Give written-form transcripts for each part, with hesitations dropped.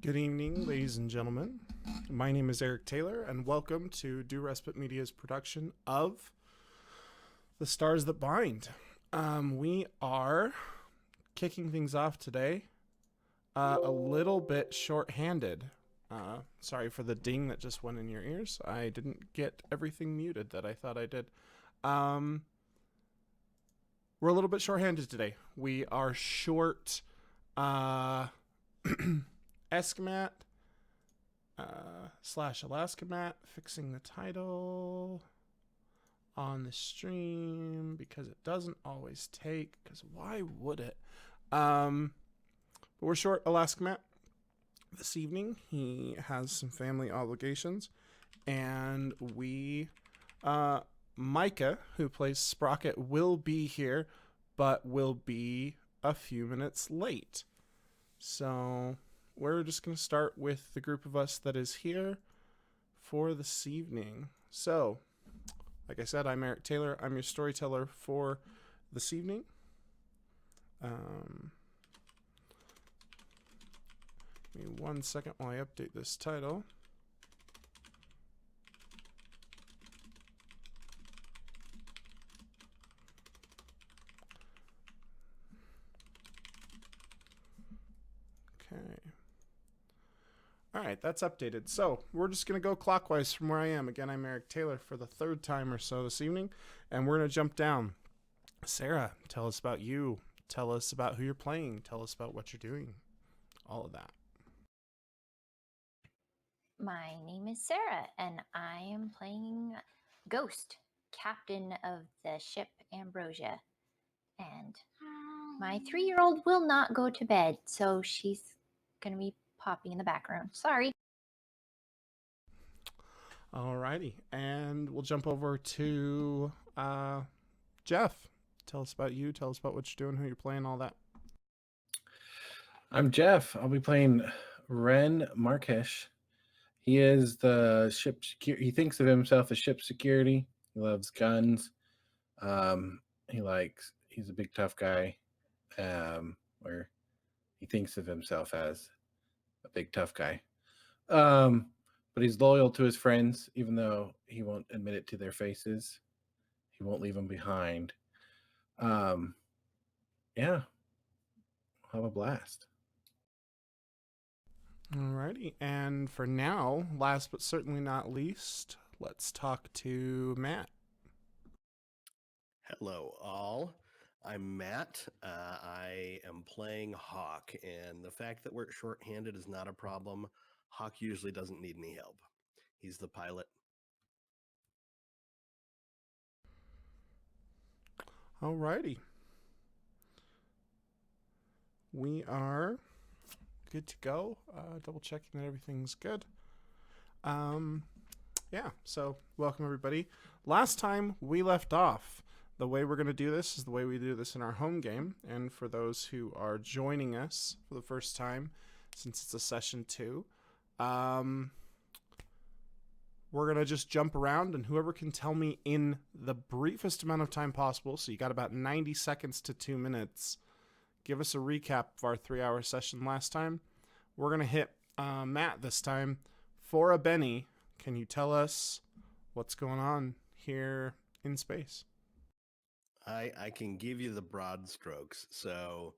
Good evening, ladies and gentlemen. My name is Eric Taylor, and welcome to Do Respite Media's production of The Stars That Bind. We are kicking things off today a little bit short-handed. Sorry for the ding that just went in your ears. I didn't get everything muted that I thought I did. Um, we're a little bit short-handed today. We are short Escamat slash Alaska Matt fixing the title on the stream because it doesn't always take. Because why would it? But we're short Alaska Matt this evening. He has some family obligations, and Micah, who plays Sprocket, will be here, but will be a few minutes late. So we're just going to start with the group of us that is here for this evening. So, like I said, I'm Eric Taylor. I'm your storyteller for this evening. Give me 1 second while I update this title. Okay. All right, that's updated. So we're just going to go clockwise from where I am. Again, I'm Eric Taylor for the third time or so this evening, and we're going to jump down. Sarah, tell us about you. Tell us about who you're playing. Tell us about what you're doing. All of that. My name is Sarah, and I am playing Ghost, captain of the ship Ambrosia. And my 3-year-old will not go to bed, so she's going to be popping in the background. Sorry. Alrighty, and we'll jump over to Jeff. Tell us about you. Tell us about what you're doing, who you're playing, all that. I'm Jeff. I'll be playing Ren Markesh. He is the ship security. He thinks of himself as ship security. He loves guns. He's a big tough guy. Where he thinks of himself as a big tough guy. But he's loyal to his friends, even though he won't admit it to their faces. He won't leave them behind. Yeah, I'll have a blast. Alrighty, and for now, last but certainly not least, let's talk to Matt. Hello, all. I'm Matt. I am playing Hawk, and the fact that we're short-handed is not a problem. Hawk usually doesn't need any help. He's the pilot. Alrighty. We are good to go. Double checking that everything's good. Yeah, so welcome everybody. Last time we left off, the way we're going to do this is the way we do this in our home game. And for those who are joining us for the first time, since it's a session 2, we're going to just jump around, and whoever can tell me in the briefest amount of time possible, so you got about 90 seconds to 2 minutes, give us a recap of our 3-hour session last time. We're going to hit Matt this time. For a Benny, can you tell us what's going on here in space? I can give you the broad strokes. So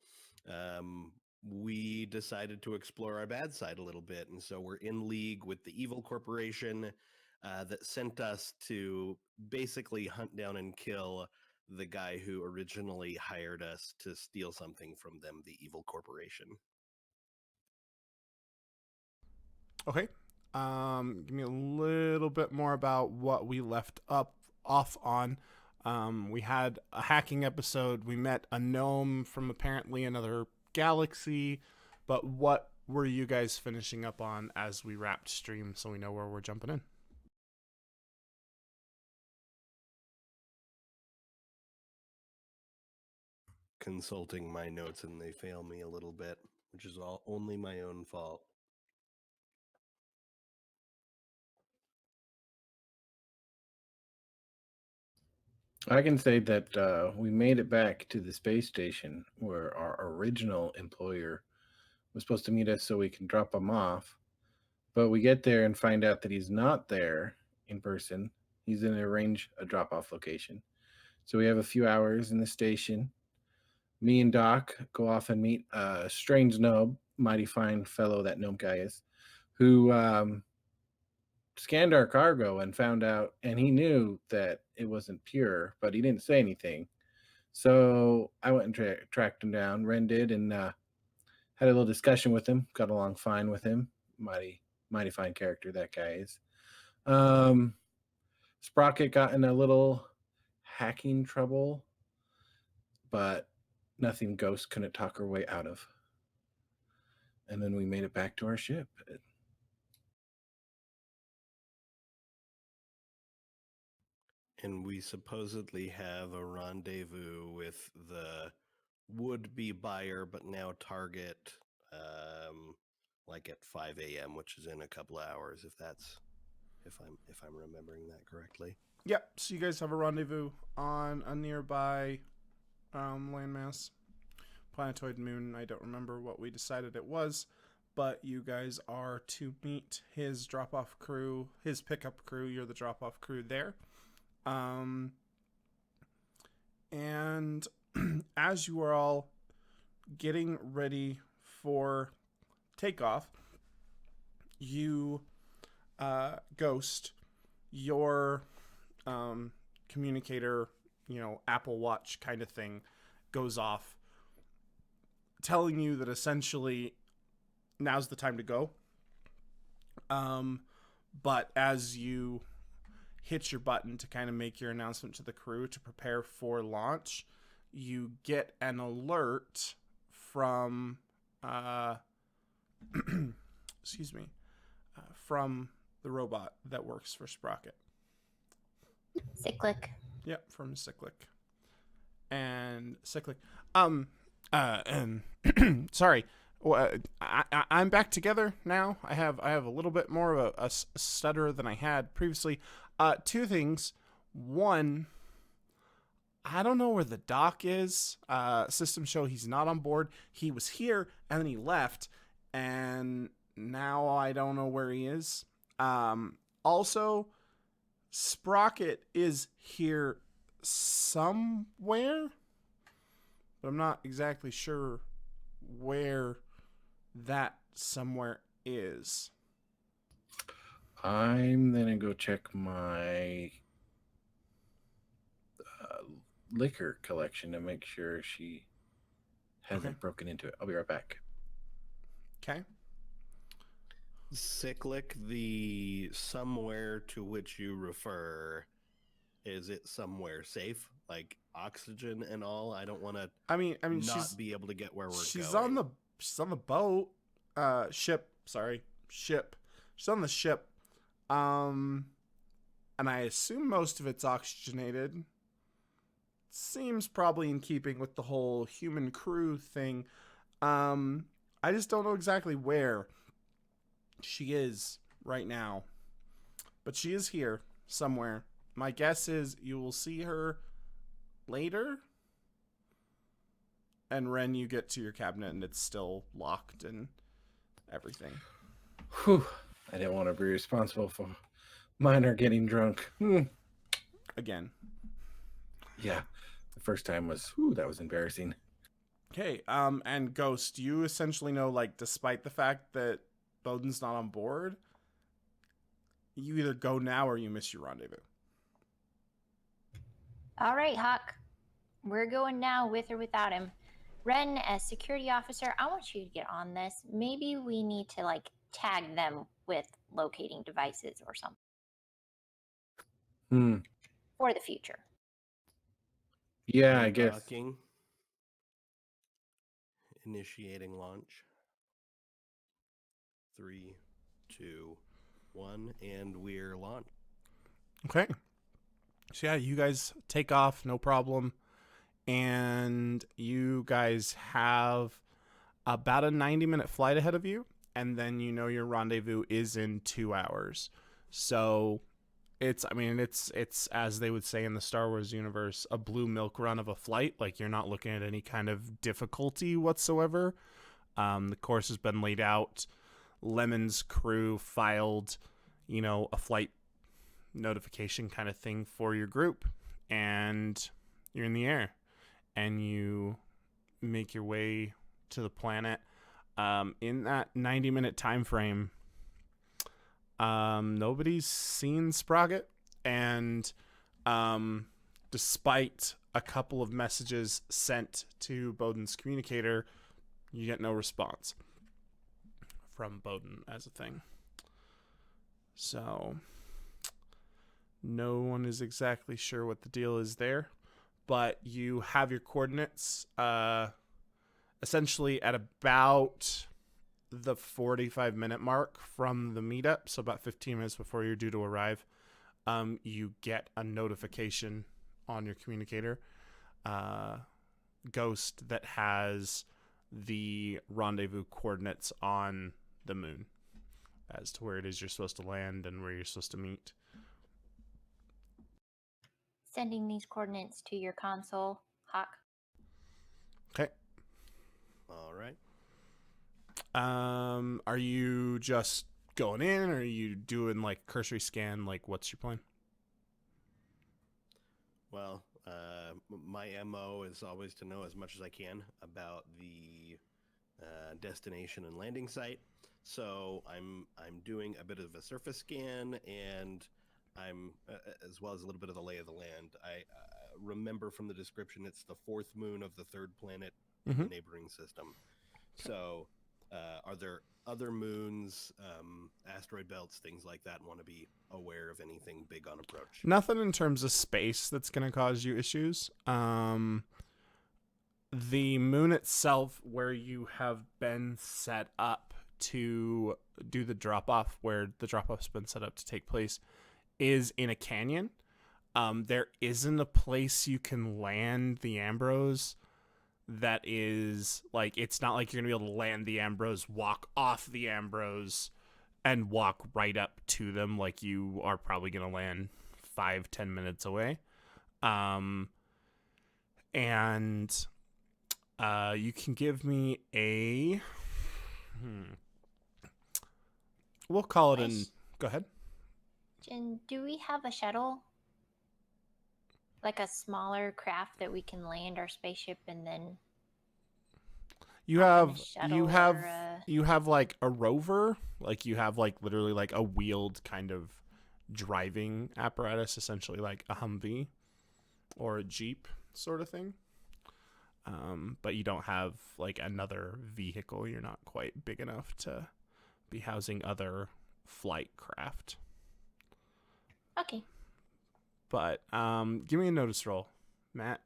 we decided to explore our bad side a little bit, and so we're in league with the evil corporation that sent us to basically hunt down and kill the guy who originally hired us to steal something from them, the evil corporation. Okay. Give me a little bit more about what we left off on. We had a hacking episode. We met a gnome from apparently another galaxy. But what were you guys finishing up on as we wrapped stream so we know where we're jumping in? Consulting my notes and they fail me a little bit, which is all only my own fault. I can say that we made it back to the space station where our original employer was supposed to meet us so we can drop him off. But we get there and find out that he's not there in person. He's in a drop-off location. So we have a few hours in the station. Me and Doc go off and meet a strange gnome, mighty fine fellow that gnome guy is, who scanned our cargo and found out, and he knew that it wasn't pure, but he didn't say anything. So I went and tracked him down. Ren did, and had a little discussion with him. Got along fine with him. Mighty fine character that guy is. Sprocket got in a little hacking trouble, but nothing Ghost couldn't talk her way out of. And then we made it back to our ship. And we supposedly have a rendezvous with the would-be buyer, but now target, like at 5 a.m., which is in a couple of hours, if I'm remembering that correctly. Yep. So you guys have a rendezvous on a nearby landmass, planetoid moon. I don't remember what we decided it was, but you guys are to meet his drop-off crew, his pickup crew. You're the drop-off crew there. And as you are all getting ready for takeoff, you, Ghost, your communicator, Apple Watch kind of thing goes off, telling you that essentially now's the time to go. But as you hit your button to kind of make your announcement to the crew to prepare for launch, you get an alert from excuse me, from the robot that works for Sprocket. Cyclic. Yep, from Cyclic. And Cyclic. Sorry. I'm back together now. I have a little bit more of a stutter than I had previously. Two things. One, I don't know where the doc is. Systems show he's not on board. He was here and then he left, and now I don't know where he is. Also, Sprocket is here somewhere, but I'm not exactly sure where that somewhere is. I'm gonna go check my liquor collection to make sure she hasn't broken into it. I'll be right back. Okay. Cyclic, the somewhere to which you refer, is it somewhere safe, like oxygen and all? I don't want to. I mean, not she's be able to get where we're going. she's on the boat. Ship. Sorry, ship. She's on the ship. And I assume most of it's oxygenated. Seems probably in keeping with the whole human crew thing. I just don't know exactly where she is right now, but she is here somewhere. My guess is you will see her later. And Ren, you get to your cabinet and it's still locked and everything. Whew. I didn't want to be responsible for Minor getting drunk. Again. Yeah. The first time was, that was embarrassing. Okay, and Ghost, you essentially know, like, despite the fact that Bowden's not on board, you either go now or you miss your rendezvous. All right, Hawk. We're going now with or without him. Ren, as security officer, I want you to get on this. Maybe we need to, like, tag them with locating devices or something. For the future. Yeah, I guess. Docking. Initiating launch. 3, 2, 1, and we're launched. Okay. So yeah, you guys take off, no problem. And you guys have about a 90-minute flight ahead of you. And then you know your rendezvous is in 2 hours. So it's as they would say in the Star Wars universe, a blue milk run of a flight. Like, you're not looking at any kind of difficulty whatsoever. The course has been laid out. Lemon's crew filed, a flight notification kind of thing for your group, and you're in the air, and you make your way to the planet. In that 90-minute time frame, nobody's seen Sprocket, and despite a couple of messages sent to Bowden's communicator, you get no response from Bowden as a thing. So no one is exactly sure what the deal is there, but you have your coordinates essentially at about the 45-minute mark from the meetup, so about 15 minutes before you're due to arrive. You get a notification on your communicator, Ghost, that has the rendezvous coordinates on the moon as to where it is you're supposed to land and where you're supposed to meet. Sending these coordinates to your console, Hawk. Okay. All right. Are you just going in, or are you doing like cursory scan? Like, what's your plan? Well, my MO is always to know as much as I can about the destination and landing site. So I'm doing a bit of a surface scan, and I'm as well as a little bit of the lay of the land. I remember from the description it's the fourth moon of the third planet in the neighboring system. So are there other moons, asteroid belts, things like that, and want to be aware of anything big on approach? Nothing in terms of space that's going to cause you issues. The moon itself, where you have been set up to do the drop-off, where the drop-off's been set up to take place, is in a canyon. There isn't a place you can land the Ambrose that is, like, it's not like you're going to be able to land the Ambrose, walk off the Ambrose, and walk right up to them. Like, you are probably going to land 5-10 minutes away. And you can give me a... We'll call it an... Go ahead. Jen, do we have a shuttle? Like a smaller craft that we can land our spaceship and then... You hop in have a shuttle you have like a rover, like you have like literally like a wheeled kind of driving apparatus, essentially like a Humvee or a Jeep sort of thing. But you don't have like another vehicle. You're not quite big enough to be housing other flight craft. Okay. But give me a notice roll, Matt,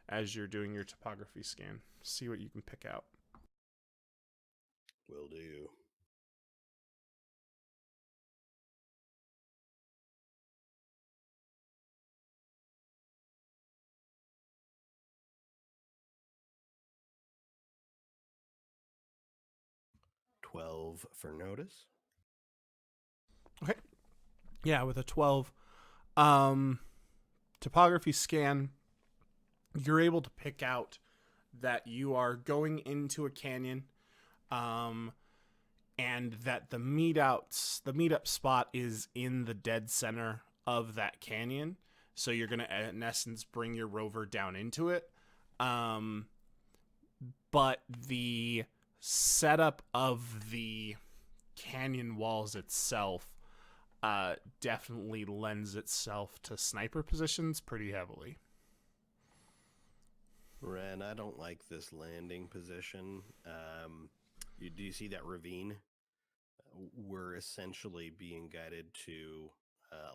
as you're doing your topography scan. See what you can pick out. Will do. $12 for notice. Okay. Yeah, with a 12 topography scan, you're able to pick out that you are going into a canyon, and that the meetup spot is in the dead center of that canyon. So you're going to, in essence, bring your rover down into it. But the setup of the canyon walls itself definitely lends itself to sniper positions pretty heavily. Ren, I don't like this landing position. Do you see that ravine? We're essentially being guided to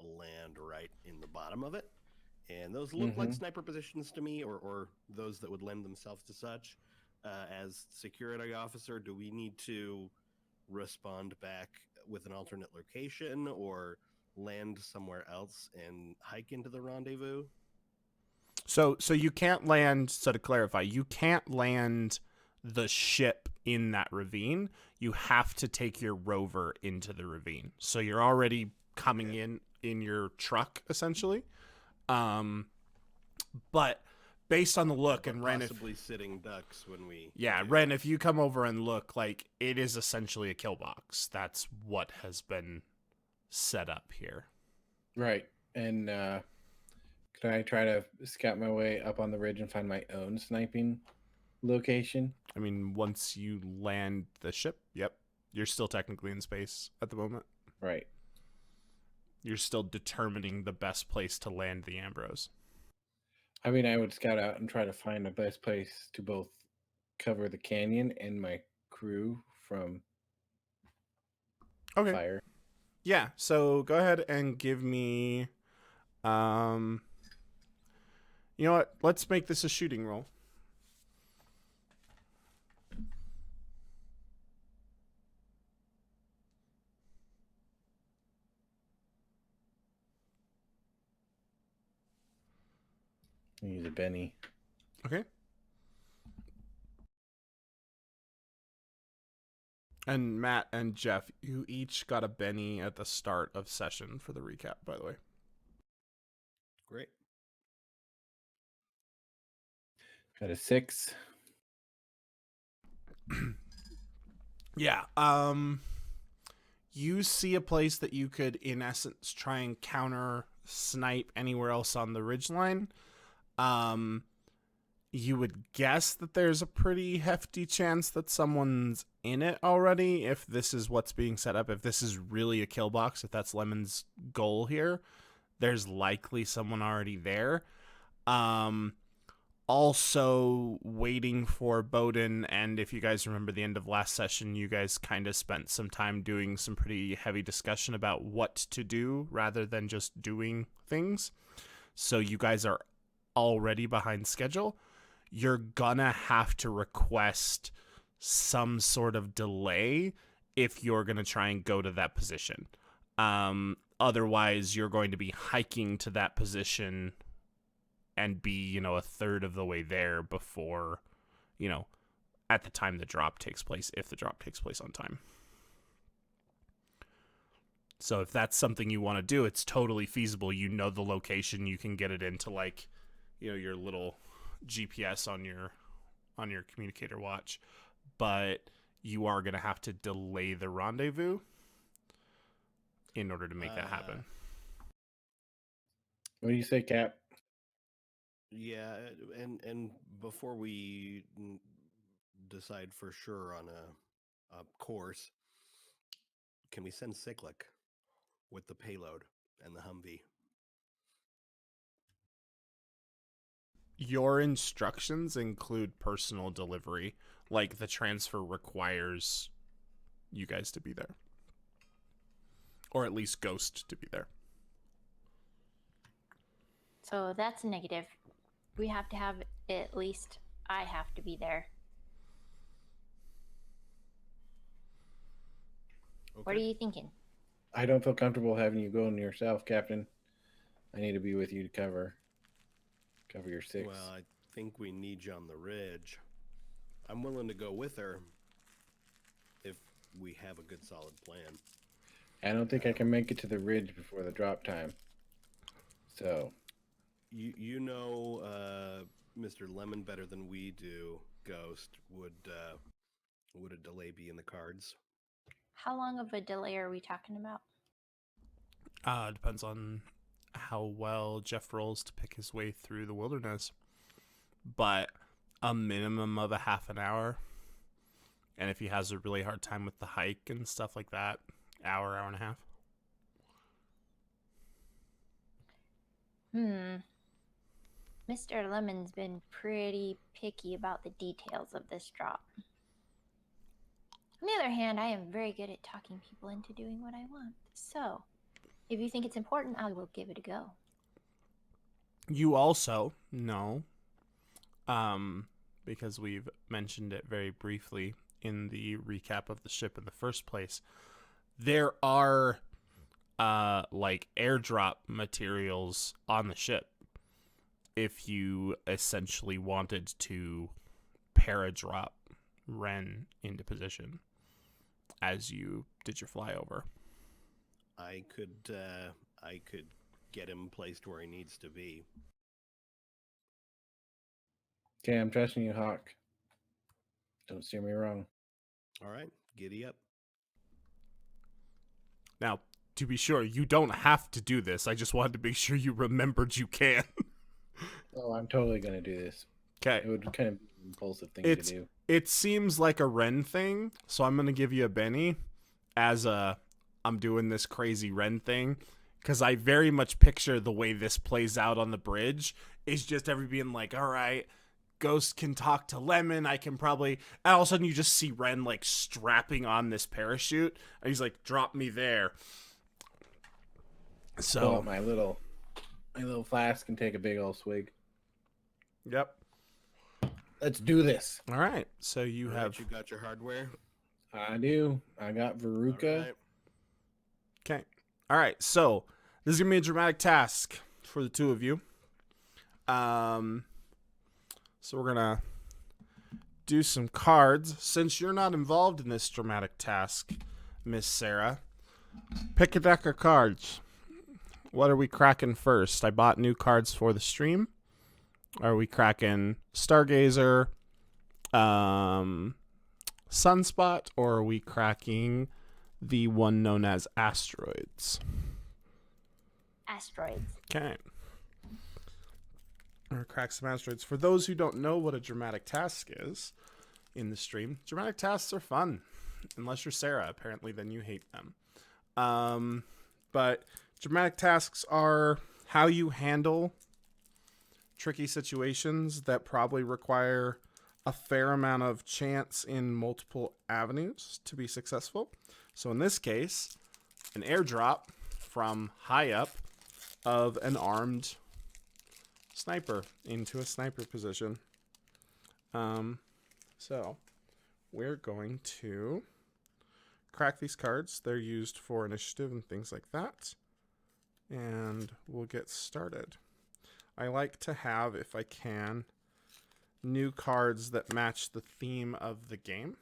land right in the bottom of it. And those look like sniper positions to me, or those that would lend themselves to such. As security officer, do we need to respond back with an alternate location or land somewhere else and hike into the rendezvous? So you can't land, so to clarify, you can't land the ship in that ravine. You have to take your rover into the ravine. So you're already coming in your truck, essentially. But based on the look, But and Ren, possibly sitting ducks when we. yeah, do. Ren, if you come over and look, like, it is essentially a kill box. That's what has been set up here. Right. And can I try to scout my way up on the ridge and find my own sniping location? I mean, once you land the ship, yep, you're still technically in space at the moment. Right. You're still determining the best place to land the Ambrose. I mean, I would scout out and try to find the best place to both cover the canyon and my crew from Okay. fire. Yeah, so go ahead and give me you know what? Let's make this a shooting roll. Use a Benny. Okay. And Matt and Jeff, you each got a Benny at the start of session for the recap, by the way. Great. Got a 6. Yeah. You see a place that you could, in essence, try and counter snipe anywhere else on the ridgeline. You would guess that there's a pretty hefty chance that someone's in it already if this is what's being set up. If this is really a kill box, if that's Lemon's goal here, there's likely someone already there. Also waiting for Bowden, and if you guys remember the end of last session, you guys kind of spent some time doing some pretty heavy discussion about what to do rather than just doing things. So you guys are already behind schedule. You're gonna have to request some sort of delay if you're gonna try and go to that position. Otherwise, you're going to be hiking to that position and be, a third of the way there before, at the time the drop takes place, if the drop takes place on time. So if that's something you want to do, it's totally feasible. You know the location, you can get it into your little GPS on your communicator watch, but you are going to have to delay the rendezvous in order to make that happen. What do you say, Cap? Yeah, and before we decide for sure on a course, can we send Cyclic with the payload and the Humvee? Your instructions include personal delivery, like the transfer requires you guys to be there. Or at least Ghost to be there. So that's a negative. We have to have, at least I have to be there. Okay. What are you thinking? I don't feel comfortable having you going yourself, Captain. I need to be with you to cover your 6. Well, I think we need you on the ridge. I'm willing to go with her if we have a good solid plan. I don't think I can make it to the ridge before the drop time. So You know Mr. Lemon better than we do, Ghost. Would a delay be in the cards? How long of a delay are we talking about? Depends on how well Jeff rolls to pick his way through the wilderness. But a minimum of a half an hour. And if he has a really hard time with the hike and stuff like that, hour and a half. Mr. Lemon's been pretty picky about the details of this drop. On the other hand, I am very good at talking people into doing what I want. So, if you think it's important, I will give it a go. You also know, because we've mentioned it very briefly in the recap of the ship in the first place, there are airdrop materials on the ship if you essentially wanted to paradrop Ren into position as you did your flyover. I could get him placed where he needs to be. Okay, I'm trusting you, Hawk. Don't steer me wrong. All right, giddy up. Now, to be sure, you don't have to do this. I just wanted to make sure you remembered you can. Oh, I'm totally going to do this. Okay. It would kind of be an impulsive thing It's to do. it seems like a Ren thing, so I'm gonna give you a Benny as a I'm doing this crazy Ren thing because I very much picture the way this plays out on the bridge is just everybody being like, all right, Ghost can talk to Lemon. I can probably, and all of a sudden you just see Ren like strapping on this parachute, and he's like, drop me there. Pull So out my little flask and take a big old swig. yep. Let's do this. All right. So you All right, have you got your hardware. I do. I got Veruca. All right. okay. All right. So this is gonna be a dramatic task for the two of you. So we're gonna do some cards. Since you're not involved in this dramatic task, Miss Sarah, pick a deck of cards. What are we cracking first? I bought new cards for the stream. Are we cracking Stargazer, Sunspot, or are we cracking the one known as Asteroids? Asteroids. Okay. Or crack some asteroids. For those who don't know what a dramatic task is in the stream, dramatic tasks are fun. Unless you're Sarah, apparently, then you hate them. But dramatic tasks are how you handle tricky situations that probably require a fair amount of chance in multiple avenues to be successful. So in this case, an airdrop from high up of an armed sniper into a sniper position. So we're going to crack these cards. They're used for initiative and things like that. And we'll get started. I like to have, if I can, new cards that match the theme of the game.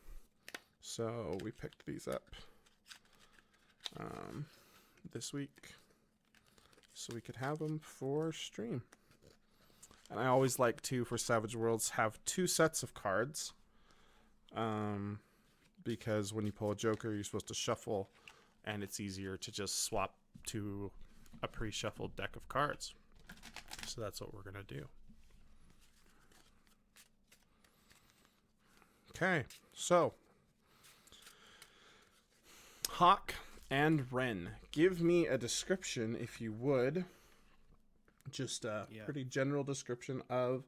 So we picked these up this week so we could have them for stream. And I always like to, for Savage Worlds, have two sets of cards. Because when you pull a Joker, you're supposed to shuffle, and it's easier to just swap to a pre-shuffled deck of cards. So that's what we're going to do. Okay, so Hawk and Ren, give me a description, if you would. Just a pretty general description of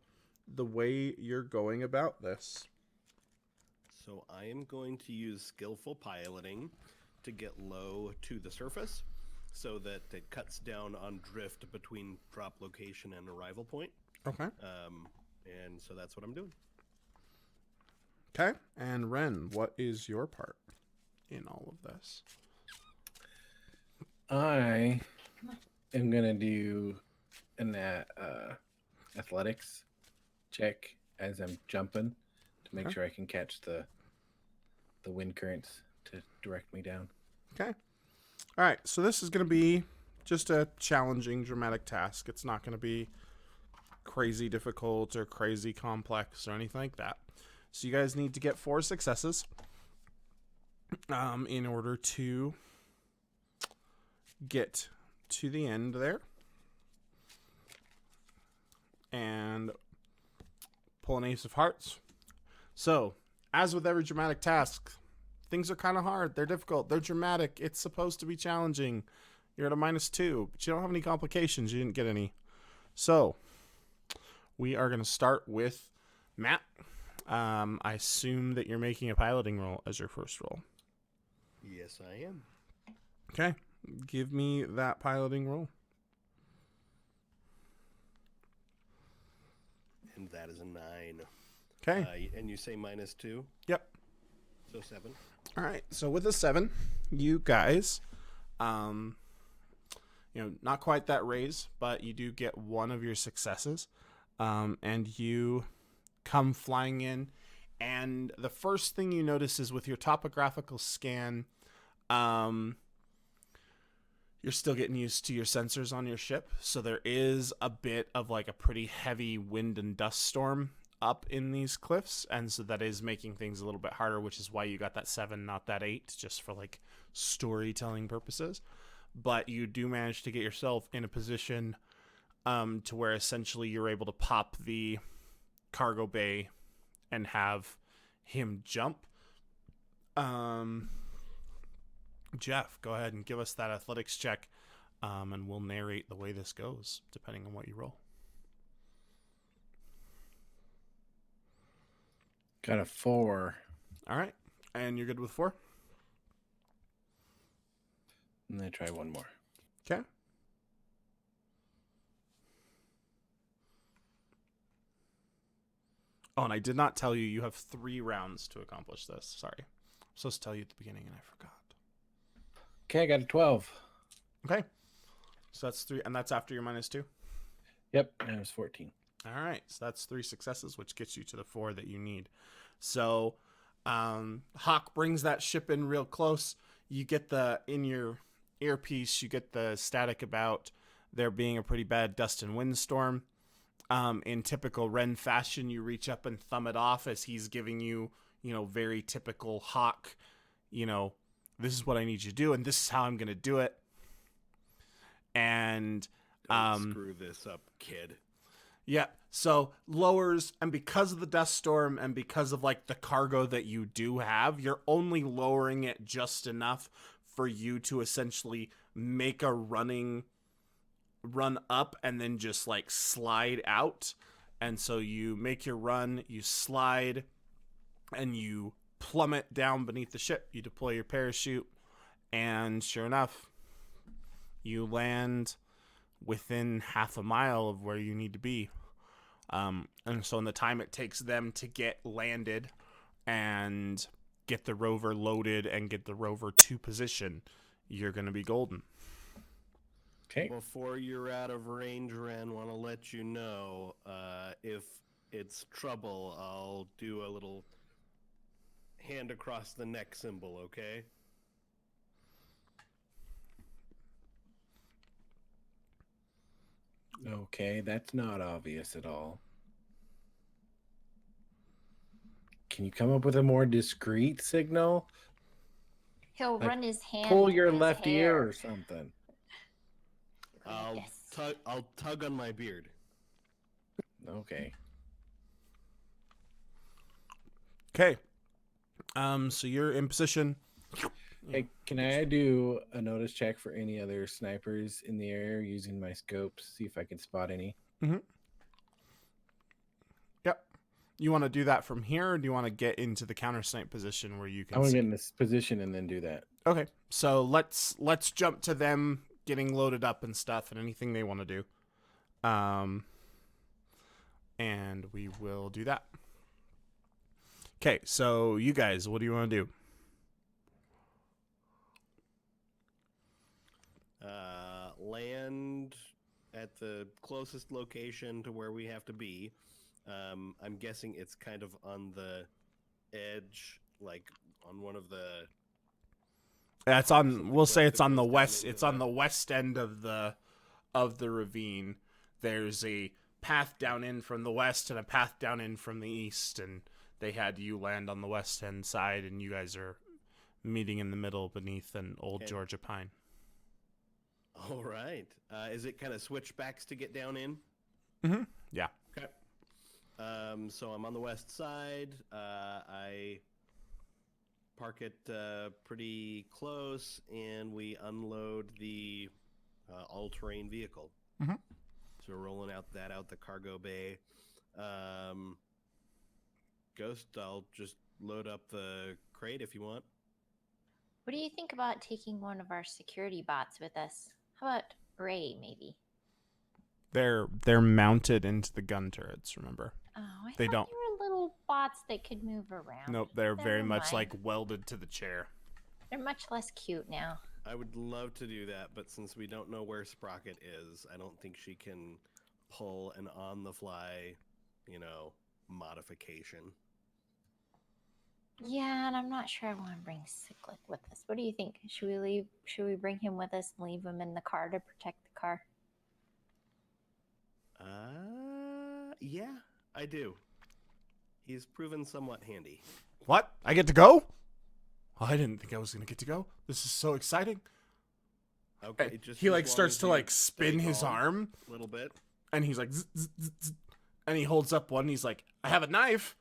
the way you're going about this. So I am going to use skillful piloting to get low to the surface so that it cuts down on drift between drop location and arrival point. Okay. And so that's what I'm doing. Okay. And Ren, what is your part in all of this? I am going to do an athletics check as I'm jumping to make sure I can catch the wind currents to direct me down. Okay. All right. So this is going to be just a challenging dramatic task. It's not going to be crazy difficult or crazy complex or anything like that. So you guys need to get 4 successes in order to get to the end there. And pull an Ace of Hearts. So, as with every dramatic task, things are kind of hard. They're difficult. They're dramatic. It's supposed to be challenging. You're at a -2, but you don't have any complications. You didn't get any. So, we are going to start with Matt. I assume that you're making a piloting roll as your first roll. Yes, I am. Okay. Give me that piloting roll. And that is a 9. Okay. And you say -2? Yep. So 7. All right. So with a 7, you guys, not quite that raise, but you do get one of your successes, and you come flying in. And the first thing you notice is with your topographical scan, you're still getting used to your sensors on your ship. So there is a bit of like a pretty heavy wind and dust storm up in these cliffs, and so that is making things a little bit harder, which is why you got that 7, not that 8, just for like storytelling purposes. But you do manage to get yourself in a position to where essentially you're able to pop the cargo bay and have him jump. Jeff, go ahead and give us that athletics check, and we'll narrate the way this goes, depending on what you roll. Got a 4. All right, and you're good with 4? And then try one more. Okay. Oh, and I did not tell you, you have 3 rounds to accomplish this. Sorry. I'm supposed to tell you at the beginning, and I forgot. Okay, I got a 12. Okay. So that's 3, and that's after your -2? Yep, that was 14. All right, so that's 3 successes, which gets you to the 4 that you need. So Hawk brings that ship in real close. You get in your earpiece, you get the static about there being a pretty bad dust and windstorm. In typical Ren fashion, you reach up and thumb it off as he's giving you, very typical Hawk, this is what I need you to do, and this is how I'm going to do it. And Don't screw this up, kid. yeah, so lowers, and because of the dust storm and because of like the cargo that you do have, you're only lowering it just enough for you to essentially make a run up and then just like slide out. And so you make your run, you slide, and you plummet down beneath the ship. You deploy your parachute, and sure enough, you land within half a mile of where you need to be. And so in the time it takes them to get landed and get the rover loaded and get the rover to position, you're going to be golden. Okay. Before you're out of range, Ren, want to let you know if it's trouble, I'll do a little hand across the neck symbol, okay? Okay, that's not obvious at all. Can you come up with a more discreet signal? He'll Like, run his hand Pull through your his left hair. ear or something. Yes. I'll tug on my beard. Okay. Okay. So you're in position. Hey, can I do a notice check for any other snipers in the area using my scopes? See if I can spot any. Yep. You want to do that from here, or do you want to get into the counter snipe position where you can I want to see? get in this position and then do that. Okay. So let's jump to them getting loaded up and stuff and anything they want to do. And we will do that. Okay, so you guys, what do you want to do? Land at the closest location to where we have to be. I'm guessing it's kind of on the edge, like on one of the. It's on. We'll say it's on the goes down west. into It's on the- the west end of the ravine. There's a path down in from the west and a path down in from the east, and they had you land on the west end side, and you guys are meeting in the middle beneath an old Okay. Georgia pine. All right. Is it kind of switchbacks to get down in? Yeah. Okay. So I'm on the west side. I park it pretty close, and we unload the all-terrain vehicle. Mhm. So we're rolling out the cargo bay. Ghost, I'll just load up the crate if you want. What do you think about taking one of our security bots with us? How about Ray, maybe? They're mounted into the gun turrets. Remember? Oh, I They thought don't. they were little bots that could move around. Nope. They're very Never much mind. like welded to the chair. They're much less cute now. I would love to do that, but since we don't know where Sprocket is, I don't think she can pull an on-the-fly, modification. Yeah, and I'm not sure I want to bring Cyclic with us. What do you think? Should we bring him with us and leave him in the car to protect the car? Yeah, I do. He's proven somewhat handy. What? I get to go? Oh, I didn't think I was going to get to go. This is so exciting. Okay, He like starts to like spin his arm a little bit. and he's like, zzz, zzz, zzz, and he holds up one. And he's like, I have a knife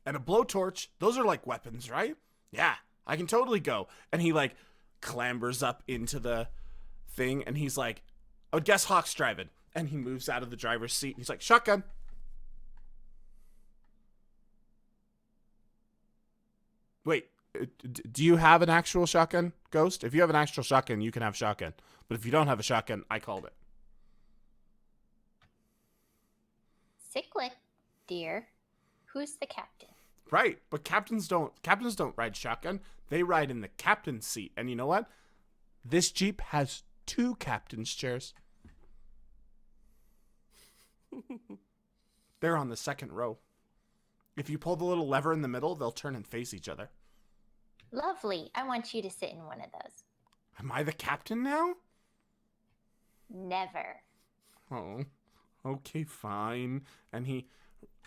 and a blowtorch. Those are like weapons, right? Yeah, I can totally go. And he like clambers up into the thing and he's like, I would guess Hawk's driving. And he moves out of the driver's seat and he's like, shotgun. Wait, do you have an actual shotgun, Ghost? If you have an actual shotgun, you can have shotgun. But if you don't have a shotgun, I called it. Cyclic, dear. Who's the captain? Right, but captains don't ride shotgun. They ride in the captain's seat. And you know what? This Jeep has 2 captain's chairs. They're on the second row. If you pull the little lever in the middle, they'll turn and face each other. Lovely. I want you to sit in one of those. Am I the captain now? Never. Oh, okay, fine. And he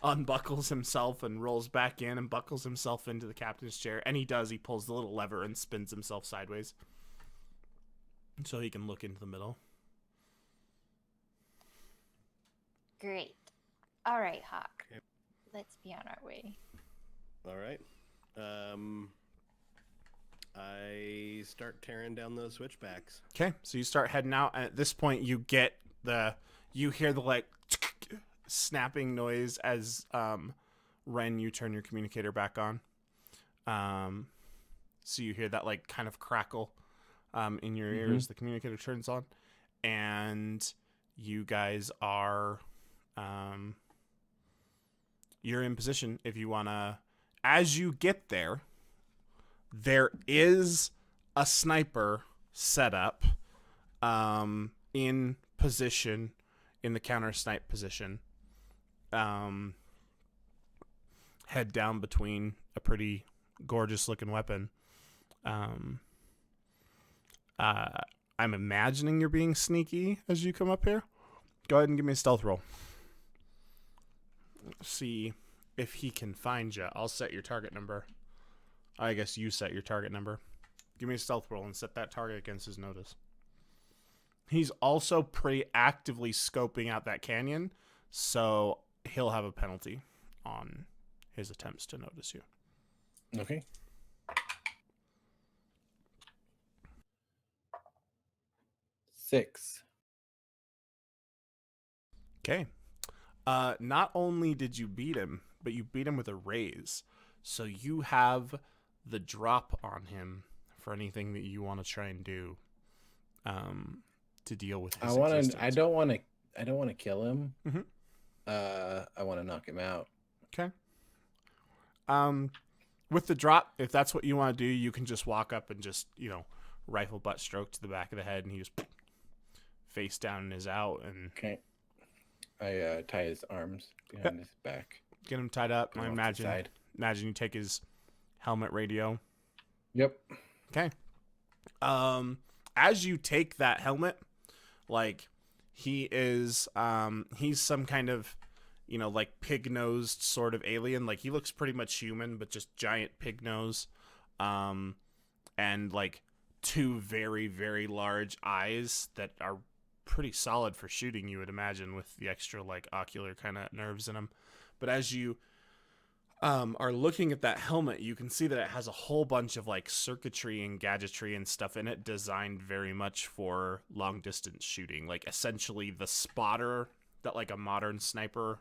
unbuckles himself and rolls back in and buckles himself into the captain's chair. And he does. He pulls the little lever and spins himself sideways so he can look into the middle. Great. All right, Hawk. Okay. Let's be on our way. All right. I start tearing down those switchbacks. Okay, so you start heading out, and at this point, you hear the like snapping noise as Ren, you turn your communicator back on. So you hear that like kind of crackle in your ears. The communicator turns on, and you guys are you're in position if you wanna. As you get there. There is a sniper set up in position, in the counter snipe position. Head down between a pretty gorgeous looking weapon. I'm imagining you're being sneaky as you come up here. Go ahead and give me a stealth roll. See if he can find you. I'll set your target number. I guess you set your target number. Give me a stealth roll and set that target against his notice. He's also pretty actively scoping out that canyon, so he'll have a penalty on his attempts to notice you. Okay. Six. Okay. Not only did you beat him, but you beat him with a raise. So you have the drop on him for anything that you want to try and do to deal with his existence. I don't want to kill him. Mhm. I want to knock him out. Okay. With the drop, if that's what you want to do, you can just walk up and just, rifle butt stroke to the back of the head, and he just face down and is out. And Okay. I tie his arms behind his back. get him tied up. Go I off to the side. imagine you take his helmet radio. Yep. Okay. As you take that helmet, like he is, he's some kind of, like pig-nosed sort of alien. Like he looks pretty much human, but just giant pig nose, and like 2 very, very large eyes that are pretty solid for shooting, you would imagine, with the extra like ocular kind of nerves in them. But as you are looking at that helmet, you can see that it has a whole bunch of like circuitry and gadgetry and stuff in it designed very much for long distance shooting. Like essentially the spotter that like a modern sniper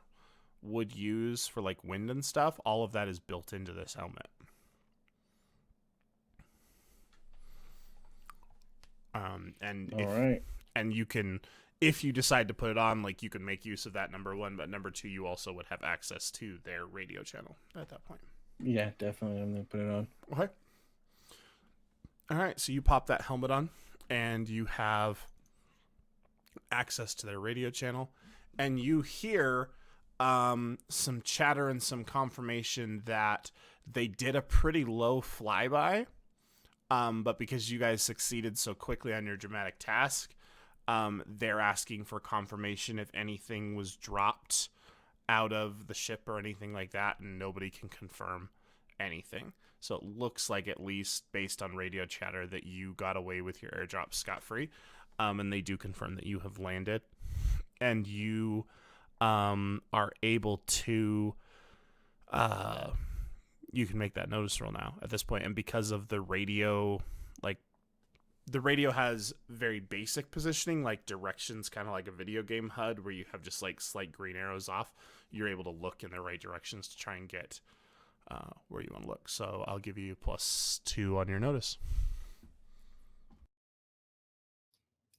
would use for like wind and stuff, all of that is built into this helmet. And you can, if you decide to put it on, like you can make use of that, number 1, but number 2, you also would have access to their radio channel at that point. Yeah, definitely. I'm gonna put it on. Okay. All right, so you pop that helmet on, and you have access to their radio channel, and you hear some chatter and some confirmation that they did a pretty low flyby, but because you guys succeeded so quickly on your dramatic task, they're asking for confirmation if anything was dropped out of the ship or anything like that, and nobody can confirm anything. So it looks like, at least based on radio chatter, that you got away with your airdrop scot-free. And they do confirm that you have landed. And you are able to... you can make that notice roll now at this point. And because of the radio, like, the radio has very basic positioning, like directions, kind of like a video game HUD, where you have just like slight green arrows off. You're able to look in the right directions to try and get where you want to look. So I'll give you +2 on your notice.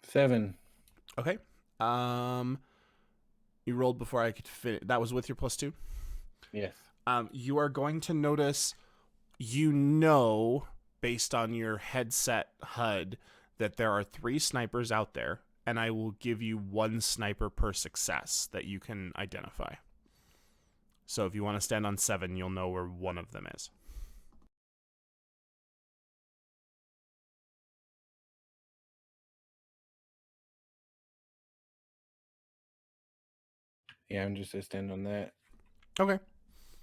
7. Okay. You rolled before I could fit. That was with your +2? Yes. You are going to notice, based on your headset HUD, that there are 3 snipers out there, and I will give you 1 sniper per success that you can identify. So if you want to stand on 7, you'll know where one of them is. Yeah, I'm just going to stand on that. Okay.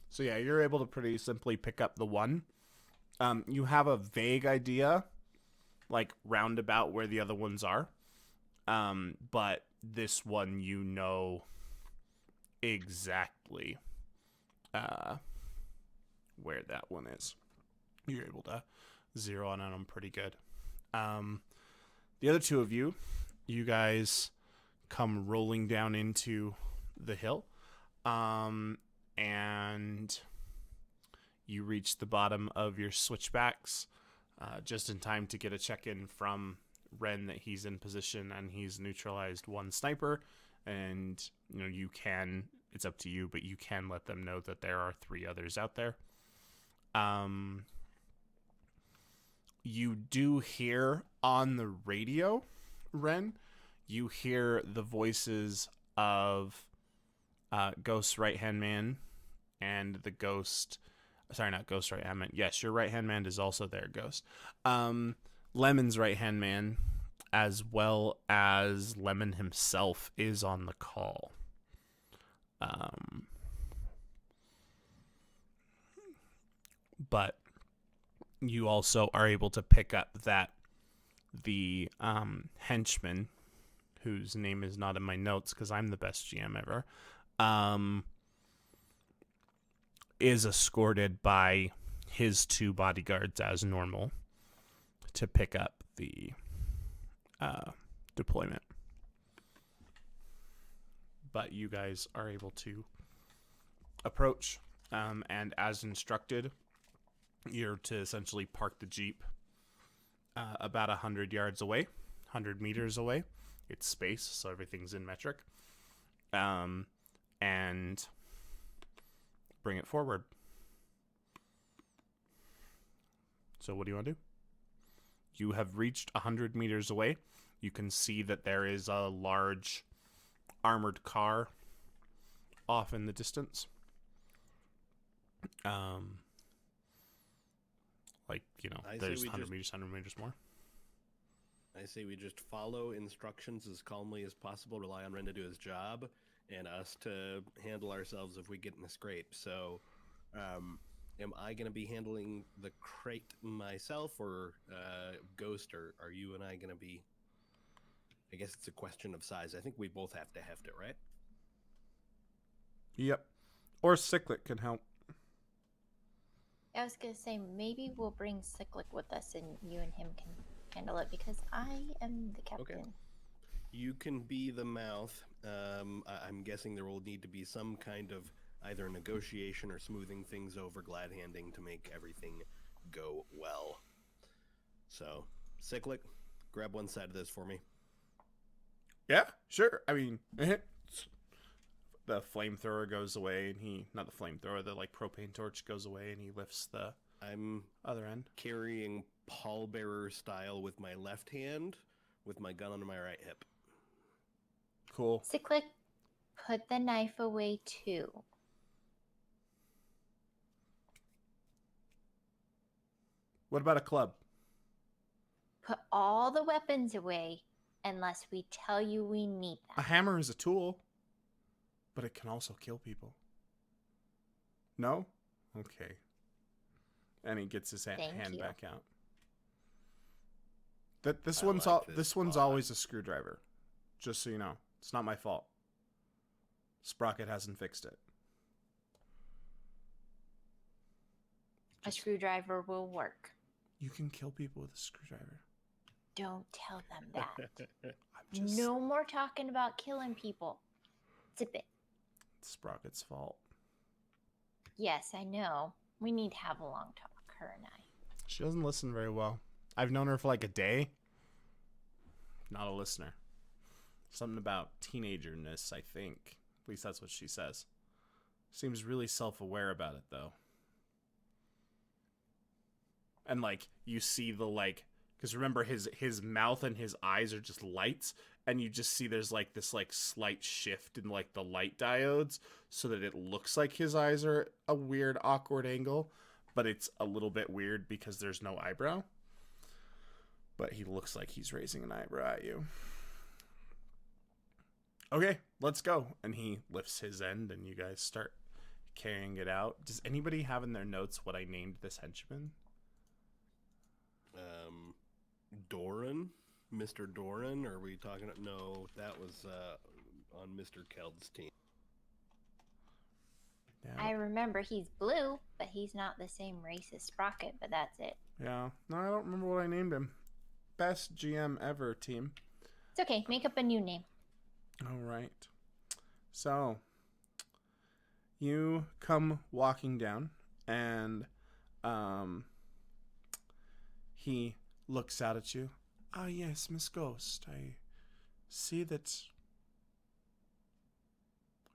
So yeah, you're able to pretty simply pick up the 1. You have a vague idea, like roundabout where the other ones are. But this one, exactly where that one is. You're able to zero in on them pretty good. The other 2 of you guys come rolling down into the hill. And you reach the bottom of your switchbacks just in time to get a check-in from Ren that he's in position and he's neutralized 1 sniper. And you can, it's up to you, but you can let them know that there are 3 others out there. You do hear on the radio, Ren, you hear the voices of Ghost's right-hand man and the Ghost... Sorry, not Ghost right-hand man. Yes, your right-hand man is also there, Ghost. Lemon's right-hand man, as well as Lemon himself, is on the call. But you also are able to pick up that the henchman, whose name is not in my notes because I'm the best GM ever, is escorted by his 2 bodyguards as normal to pick up the deployment. But you guys are able to approach, and as instructed, you're to essentially park the Jeep about 100 yards away, 100 meters away. It's space, so everything's in metric. And bring it forward. So what do you want to do? You have reached 100 meters away. You can see that there is a large armored car off in the distance. There's 100 meters more. I say we just follow instructions as calmly as possible, rely on Ren to do his job, and us to handle ourselves if we get in a scrape. So, am I going to be handling the crate myself, or Ghost, or are you and I going to be... I guess it's a question of size. I think we both have to heft it, right? Yep. Or Cyclic can help. I was going to say, maybe we'll bring Cyclic with us and you and him can handle it because I am the captain. Okay. You can be the mouth. I'm guessing there will need to be some kind of either negotiation or smoothing things over, glad handing to make everything go well. So, Cyclic, grab one side of this for me. Yeah, sure. I mean, the flamethrower goes away, and not the flamethrower, the propane torch goes away, and he lifts the other end. Carrying pallbearer style with my left hand, with my gun on my right hip. Cool. Cyclic, put the knife away too. What about a club? Put all the weapons away unless we tell you we need them. A hammer is a tool, but it can also kill people. No? Okay. And he gets his Thank hand you. back out. This I one's like this this one's spot. always a screwdriver. Just so you know. It's not my fault. Sprocket hasn't fixed it. A screwdriver will work. You can kill people with a screwdriver. Don't tell them that. I'm just No more talking about killing people. Zip it. It's Sprocket's fault. Yes, I know. We need to have a long talk, her and I. She doesn't listen very well. I've known her for like a day. Not a listener. Something about teenagerness, I think. At least that's what she says. Seems really self-aware about it, though. And like you see the like, because remember his mouth and his eyes are just lights, and you just see there's like this like slight shift in like the light diodes, so that it looks like his eyes are a weird awkward angle, but it's a little bit weird because there's no eyebrow. But he looks like he's raising an eyebrow at you. Okay, let's go. And he lifts his end, and you guys start carrying it out. Does anybody have in their notes what I named this henchman? Doran? Mr. Doran? Or are we talking? No, that was on Mr. Keld's team. Yeah. I remember he's blue, but he's not the same race as Sprocket, but that's it. Yeah. No, I don't remember what I named him. Best GM ever, team. It's okay. Make up a new name. All right. So, you come walking down, and he looks out at you. Ah, yes, Miss Ghost. I see that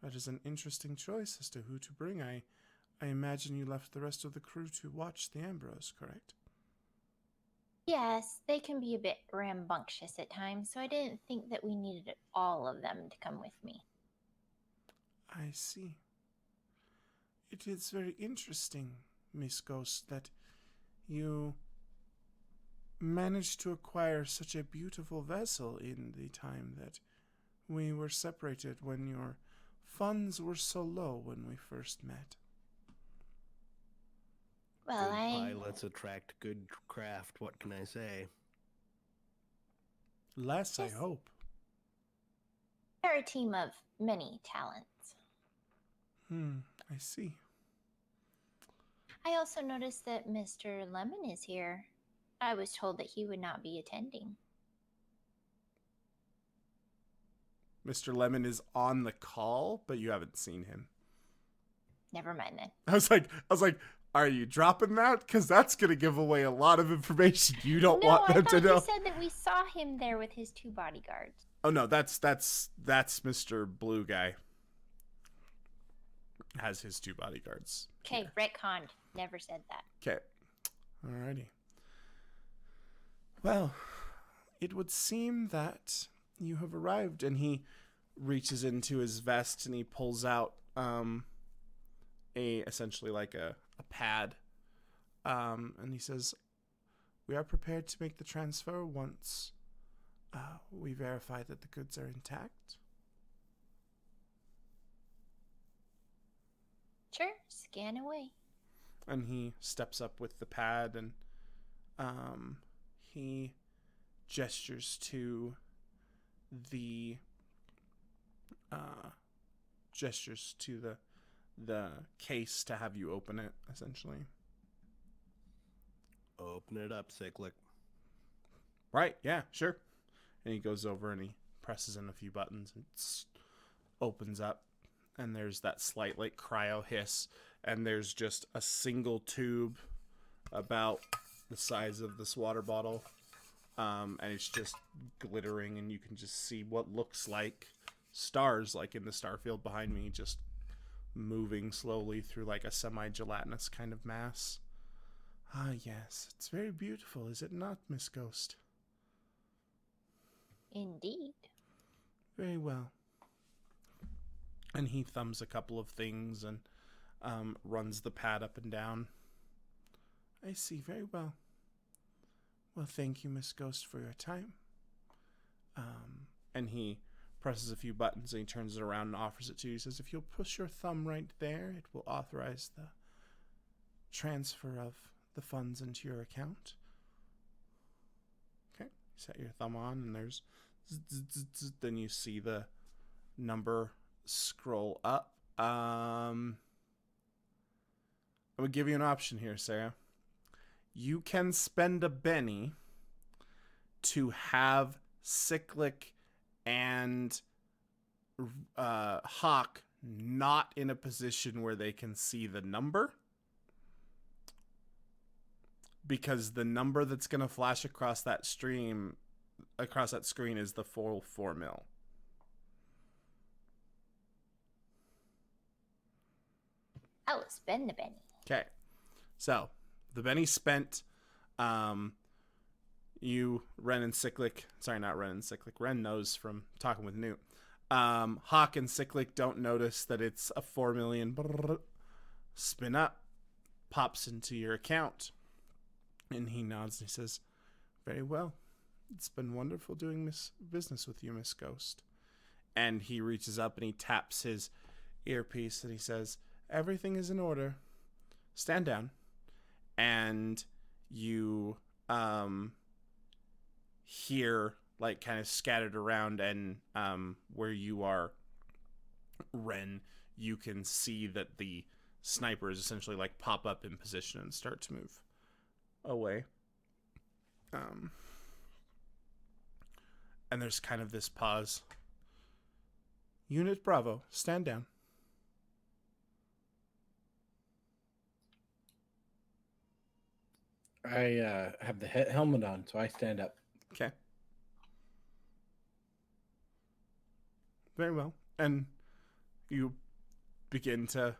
is an interesting choice as to who to bring. I imagine you left the rest of the crew to watch the Ambrose, correct? Yes, they can be a bit rambunctious at times, so I didn't think that we needed all of them to come with me. I see. It is very interesting, Miss Ghost, that you managed to acquire such a beautiful vessel in the time that we were separated, when your funds were so low when we first met. Well, Good pilots attract good craft. What can I say? Less, I Yes. hope. They're a team of many talents. I see. I also noticed that Mr. Lemon is here. I was told that he would not be attending. Mr. Lemon is on the call, but you haven't seen him. Never mind then. I was like, are you dropping that? Because that's going to give away a lot of information you don't No, want I them thought to know. you said that we saw him there with his 2 bodyguards. Oh no, that's Mr. Blue Guy. Has his 2 bodyguards. Okay, retconned. Never said that. Okay. Alrighty. Well, it would seem that you have arrived, and he reaches into his vest and he pulls out essentially like a pad. And he says, "We are prepared to make the transfer once we verify that the goods are intact." Sure, scan away. And he steps up with the pad, and he gestures to the case to have you open it, essentially. Open it up, Cyclic. Right, yeah, sure. And he goes over and he presses in a few buttons and opens up, and there's that slight like cryo hiss, and there's just a single tube about the size of this water bottle, and it's just glittering, and you can just see what looks like stars, like in the starfield behind me, just moving slowly through like a semi-gelatinous kind of mass. Ah, yes, it's very beautiful, is it not, Miss Ghost? Indeed. Very well. And he thumbs a couple of things and runs the pad up and down. I see, very well. Well, thank you, Miss Ghost, for your time. And he presses a few buttons, and he turns it around and offers it to you. He says, if you'll push your thumb right there, it will authorize the transfer of the funds into your account. Okay, set your thumb on, and there's then you see the number scroll up. I would give you an option here, Sarah. You can spend a Benny to have Cyclic and Hawk not in a position where they can see the number, because the number that's going to flash across that screen is the full 4 mil. I will spend the Benny. Okay, so the Benny spent. You, Ren and Cyclic, sorry, not Ren and Cyclic, Ren knows from talking with Newt. Hawk and Cyclic don't notice that it's a 4 million spin up, pops into your account. And he nods and he says, very well. It's been wonderful doing business with you, Miss Ghost. And he reaches up and he taps his earpiece and he says, everything is in order. Stand down. And you hear, like, kind of scattered around, and where you are, Ren, you can see that the snipers essentially, like, pop up in position and start to move away. And there's kind of this pause. Unit Bravo, stand down. I have the helmet on, so I stand up. Okay. Very well. And you begin to,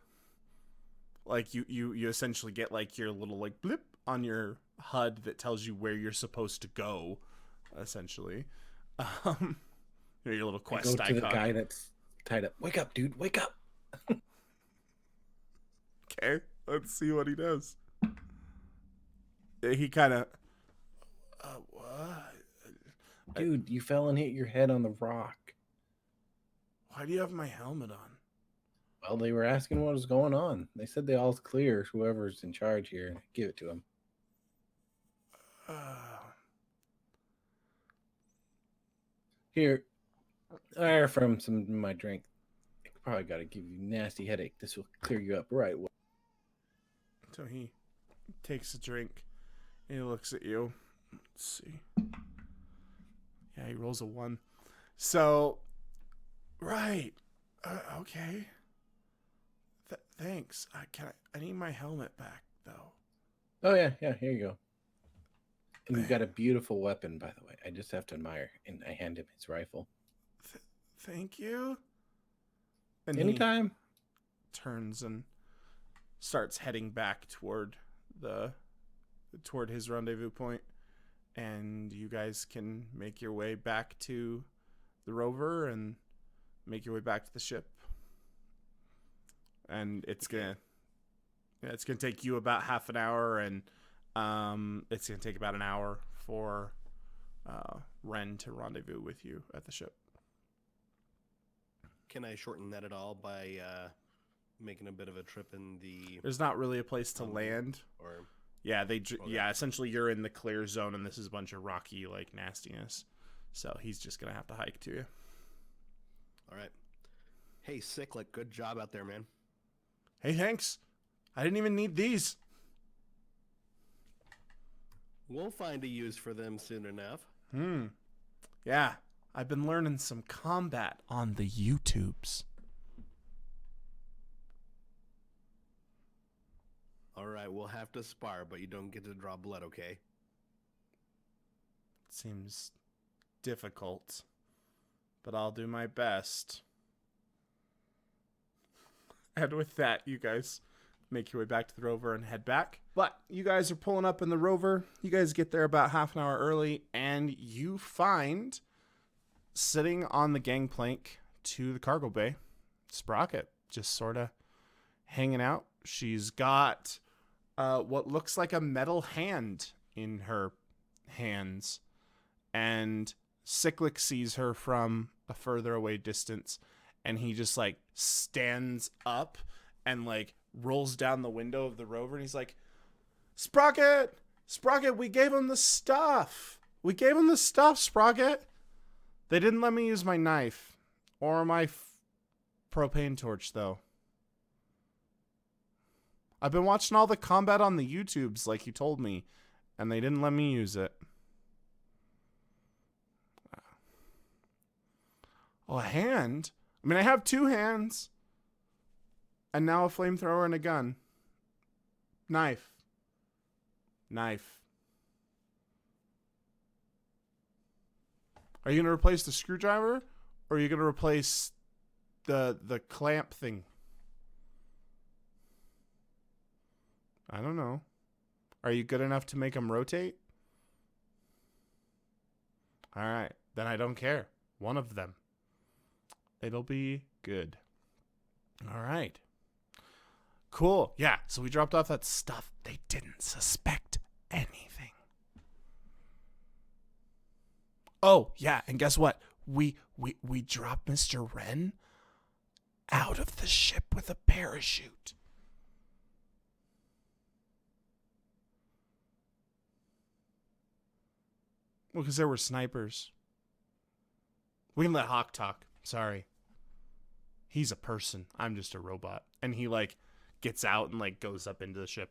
like, you essentially get, like, your little, like, blip on your HUD that tells you where you're supposed to go, essentially. Your little quest I go to icon. the guy that's tied up. Wake up, dude. Wake up. Okay, let's see what he does. He kind of... what? Dude, you fell and hit your head on the rock. Why do you have my helmet on? Well, they were asking what was going on. They said they all's clear, whoever's in charge here. Give it to him. Here, I from some of my drink. I probably got to give you a nasty headache. This will clear you up right away. So he takes a drink and he looks at you. Let's see. Yeah, he rolls a 1. So, right. Okay. Thanks. I need my helmet back, though. Oh, yeah. Here you go. And you've got a beautiful weapon, by the way. I just have to admire. And I hand him his rifle. Thank you. And anytime. He turns and starts heading back toward his rendezvous point, and you guys can make your way back to the rover and make your way back to the ship. And it's gonna take you about half an hour, and it's gonna take about an hour for Ren to rendezvous with you at the ship. Can I shorten that at all by making a bit of a trip in the... There's not really a place to land. Or yeah, okay. Essentially you're in the clear zone, and this is a bunch of rocky, like, nastiness. So he's just gonna have to hike to you. All right. Hey, Cyclic, good job out there, man. Hey, thanks. I didn't even need these. We'll find a use for them soon enough. Yeah, I've been learning some combat on the YouTubes. All right, we'll have to spar, but you don't get to draw blood, okay? Seems difficult, but I'll do my best. And with that, you guys make your way back to the rover and head back. But you guys are pulling up in the rover. You guys get there about half an hour early, and you find, sitting on the gangplank to the cargo bay, Sprocket, just sort of hanging out. She's got what looks like a metal hand in her hands, and Cyclic sees her from a further away distance, and he just like stands up and like rolls down the window of the rover, and he's like, Sprocket, we gave him the stuff. Sprocket. They didn't let me use my knife or my propane torch, though. I've been watching all the combat on the YouTubes like you told me, and they didn't let me use it. Oh, a hand? I mean, I have 2 hands. And now a flamethrower and a gun. Knife. Are you going to replace the screwdriver? Or are you going to replace the clamp thing? I don't know. Are you good enough to make them rotate? All right. Then I don't care. One of them. It'll be good. All right. Cool. Yeah, so we dropped off that stuff. They didn't suspect anything. Oh, yeah, and guess what? We dropped Mr. Wren out of the ship with a parachute. Well, because there were snipers. We can let Hawk talk. Sorry. He's a person. I'm just a robot. And he, like, gets out and, like, goes up into the ship.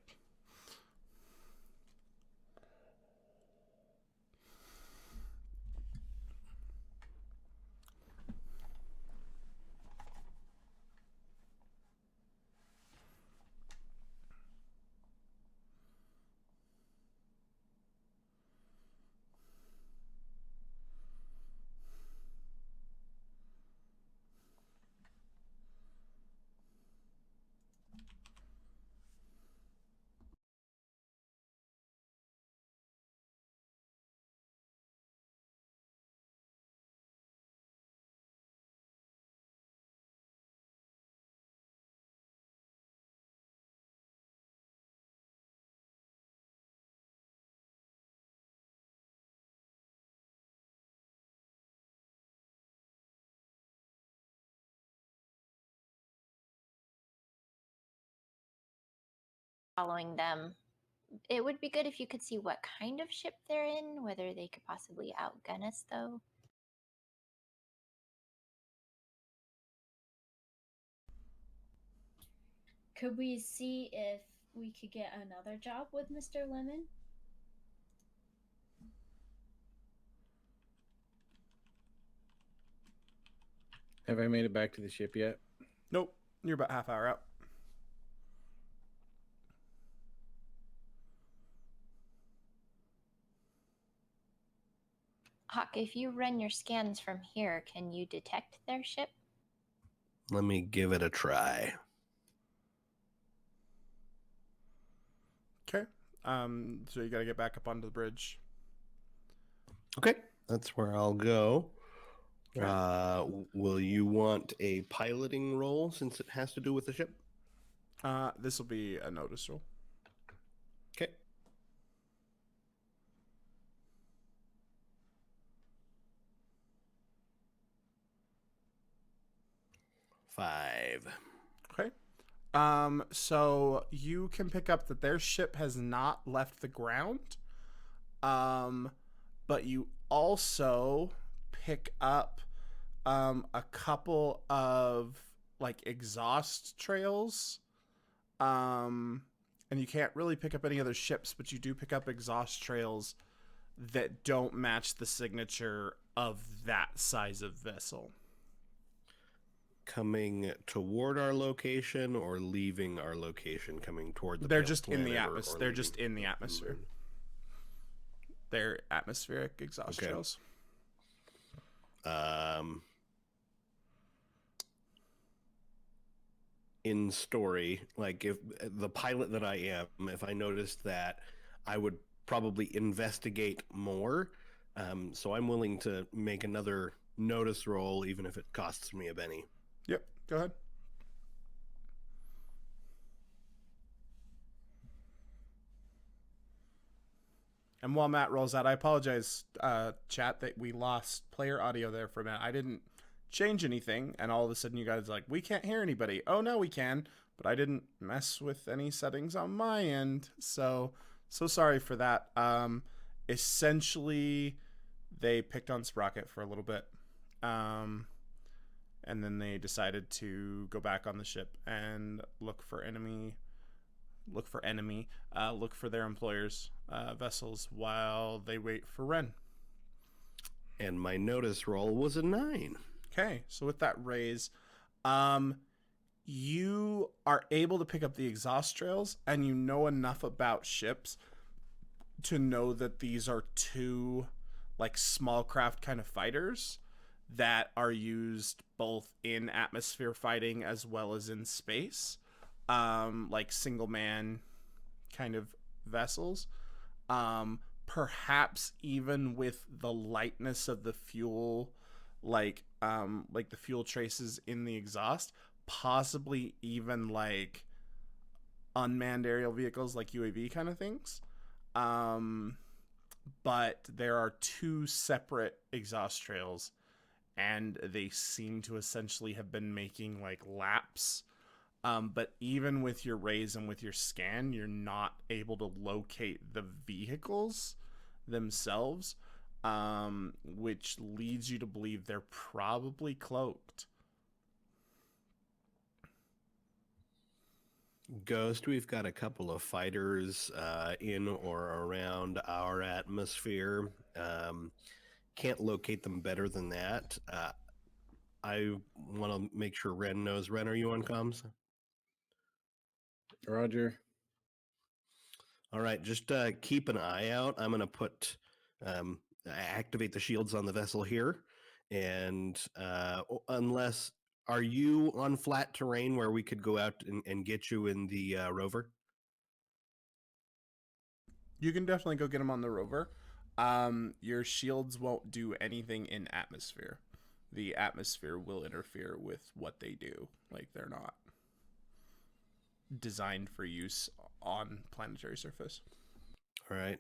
Following them. It would be good if you could see what kind of ship they're in, whether they could possibly outgun us, though. Could we see if we could get another job with Mr. Lemon? Have I made it back to the ship yet? Nope. You're about half hour out. Hawk, if you run your scans from here, can you detect their ship? Let me give it a try. Okay. So you got to get back up onto the bridge. Okay, that's where I'll go. Okay. Will you want a piloting role since it has to do with the ship? This will be a notice roll. Okay. Five. Okay. So you can pick up that their ship has not left the ground. But you also pick up a couple of like exhaust trails. And you can't really pick up any other ships, but you do pick up exhaust trails that don't match the signature of that size of vessel. Coming toward our location or leaving our location, coming toward the They're pale just in the planet, or atmosphere. They're leaving just in the atmosphere. moon? They're atmospheric exhaust Okay. trails. In story, like if the pilot that I am, if I noticed that, I would probably investigate more. So I'm willing to make another notice roll, even if it costs me a penny. Yep. Go ahead. And while Matt rolls out, I apologize, chat, that we lost player audio there for a minute. I didn't change anything, and all of a sudden you guys are like, we can't hear anybody. Oh, no, we can, but I didn't mess with any settings on my end. So sorry for that. Essentially, they picked on Sprocket for a little bit. And then they decided to go back on the ship and look for their employers' vessels while they wait for Ren. And my notice roll was a 9. Okay, so with that raise, you are able to pick up the exhaust trails, and you know enough about ships to know that these are two like small craft kind of fighters that are used both in atmosphere fighting as well as in space, like single man kind of vessels. Perhaps even with the lightness of the fuel, like the fuel traces in the exhaust, possibly even like unmanned aerial vehicles like UAV kind of things. But there are two separate exhaust trails, and they seem to essentially have been making like laps. But even with your raise and with your scan, you're not able to locate the vehicles themselves, which leads you to believe they're probably cloaked. Ghost, we've got a couple of fighters in or around our atmosphere. Can't locate them better than that. I want to make sure Ren knows. Ren, are you on comms? Roger. All right, just keep an eye out. I'm going to put activate the shields on the vessel here, and unless are you on flat terrain where we could go out and get you in the rover? You can definitely go get them on the rover. Your shields won't do anything in atmosphere. The atmosphere will interfere with what they do. Like, they're not designed for use on planetary surface. All right.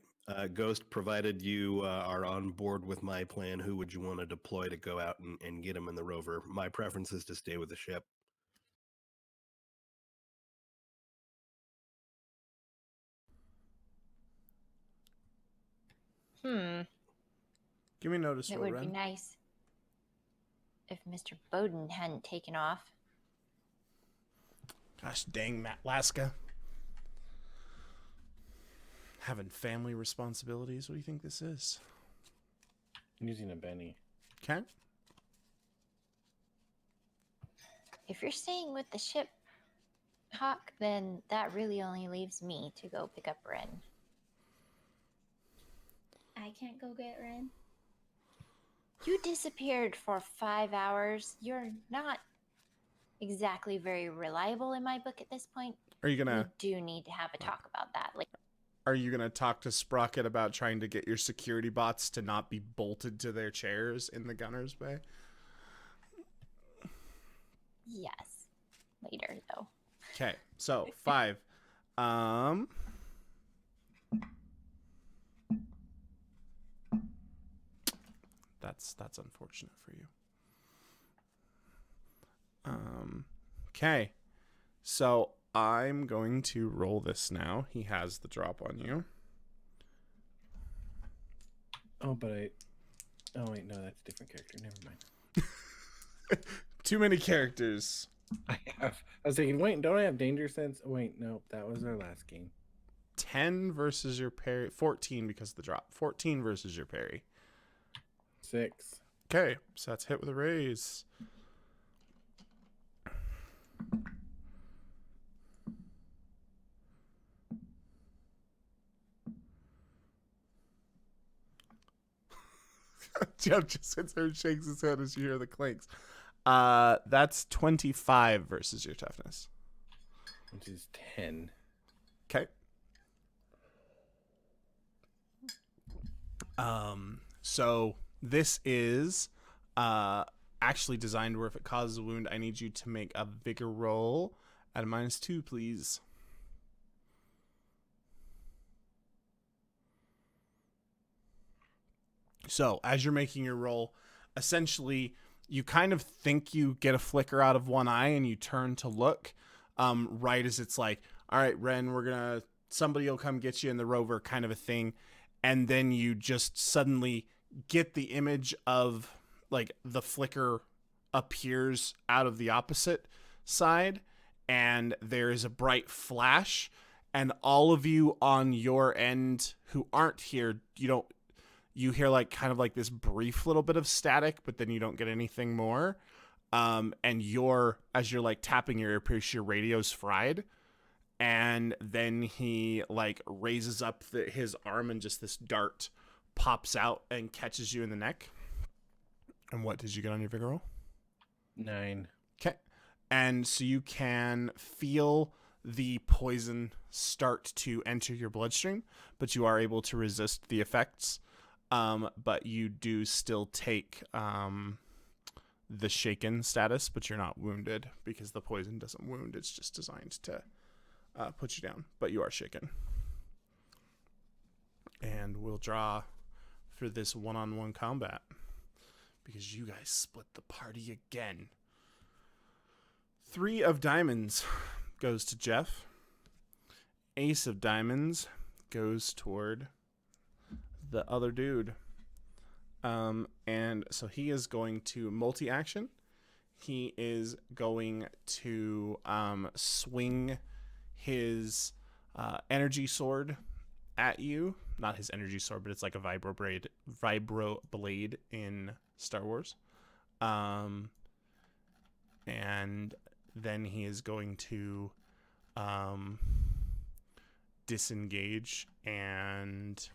Ghost, provided you are on board with my plan, who would you want to deploy to go out and get him in the rover? My preference is to stay with the ship. Give me notice, It roll, would Ren. be nice if Mr. Bowden hadn't taken off. Gosh dang, Matt Laska. Having family responsibilities. What do you think this is? I'm using a Benny. Okay. If you're staying with the ship, Hawk, then that really only leaves me to go pick up Ren. I can't go get Ren. You disappeared for 5 hours. You're not exactly very reliable in my book at this point. Are you gonna We do need to have a talk about that. talk to Sprocket about trying to get your security bots to not be bolted to their chairs in the gunner's bay? Yes. Later, though. Okay, so 5. That's unfortunate for you. Okay. So I'm going to roll this now. He has the drop on you. Oh, but oh wait, no, that's a different character. Never mind. Too many characters. I was thinking, wait, don't I have danger sense? Oh, wait, no, that was our last game. 10 versus your parry. 14 because of the drop. 14 versus your parry. 6. Okay, so that's hit with a raise. Jeff just sits there and shakes his head as you hear the clanks. That's 25 versus your toughness. Which is 10. Okay. So this is actually designed where if it causes a wound, I need you to make a vigor roll at a -2, please. So as you're making your roll, essentially you kind of think you get a flicker out of one eye and you turn to look, right as it's like, all right, Ren, somebody will come get you in the rover kind of a thing. And then you just suddenly get the image of like the flicker appears out of the opposite side and there is a bright flash, and all of you on your end who aren't here, you hear like kind of like this brief little bit of static, but then you don't get anything more. And as you're like tapping your earpiece, your radio's fried. And then he like raises up his arm and just this dart pops out and catches you in the neck. And what did you get on your vigor roll? 9. Okay. And so you can feel the poison start to enter your bloodstream, but you are able to resist the effects. But you do still take the shaken status, but you're not wounded because the poison doesn't wound. It's just designed to put you down, but you are shaken. And we'll draw for this one-on-one combat because you guys split the party again. 3 of diamonds goes to Jeff. Ace of diamonds goes toward the other dude. And so he is going to multi-action. He is going to swing his energy sword at you. Not his energy sword, but it's like a vibro blade in Star Wars. And then he is going to disengage and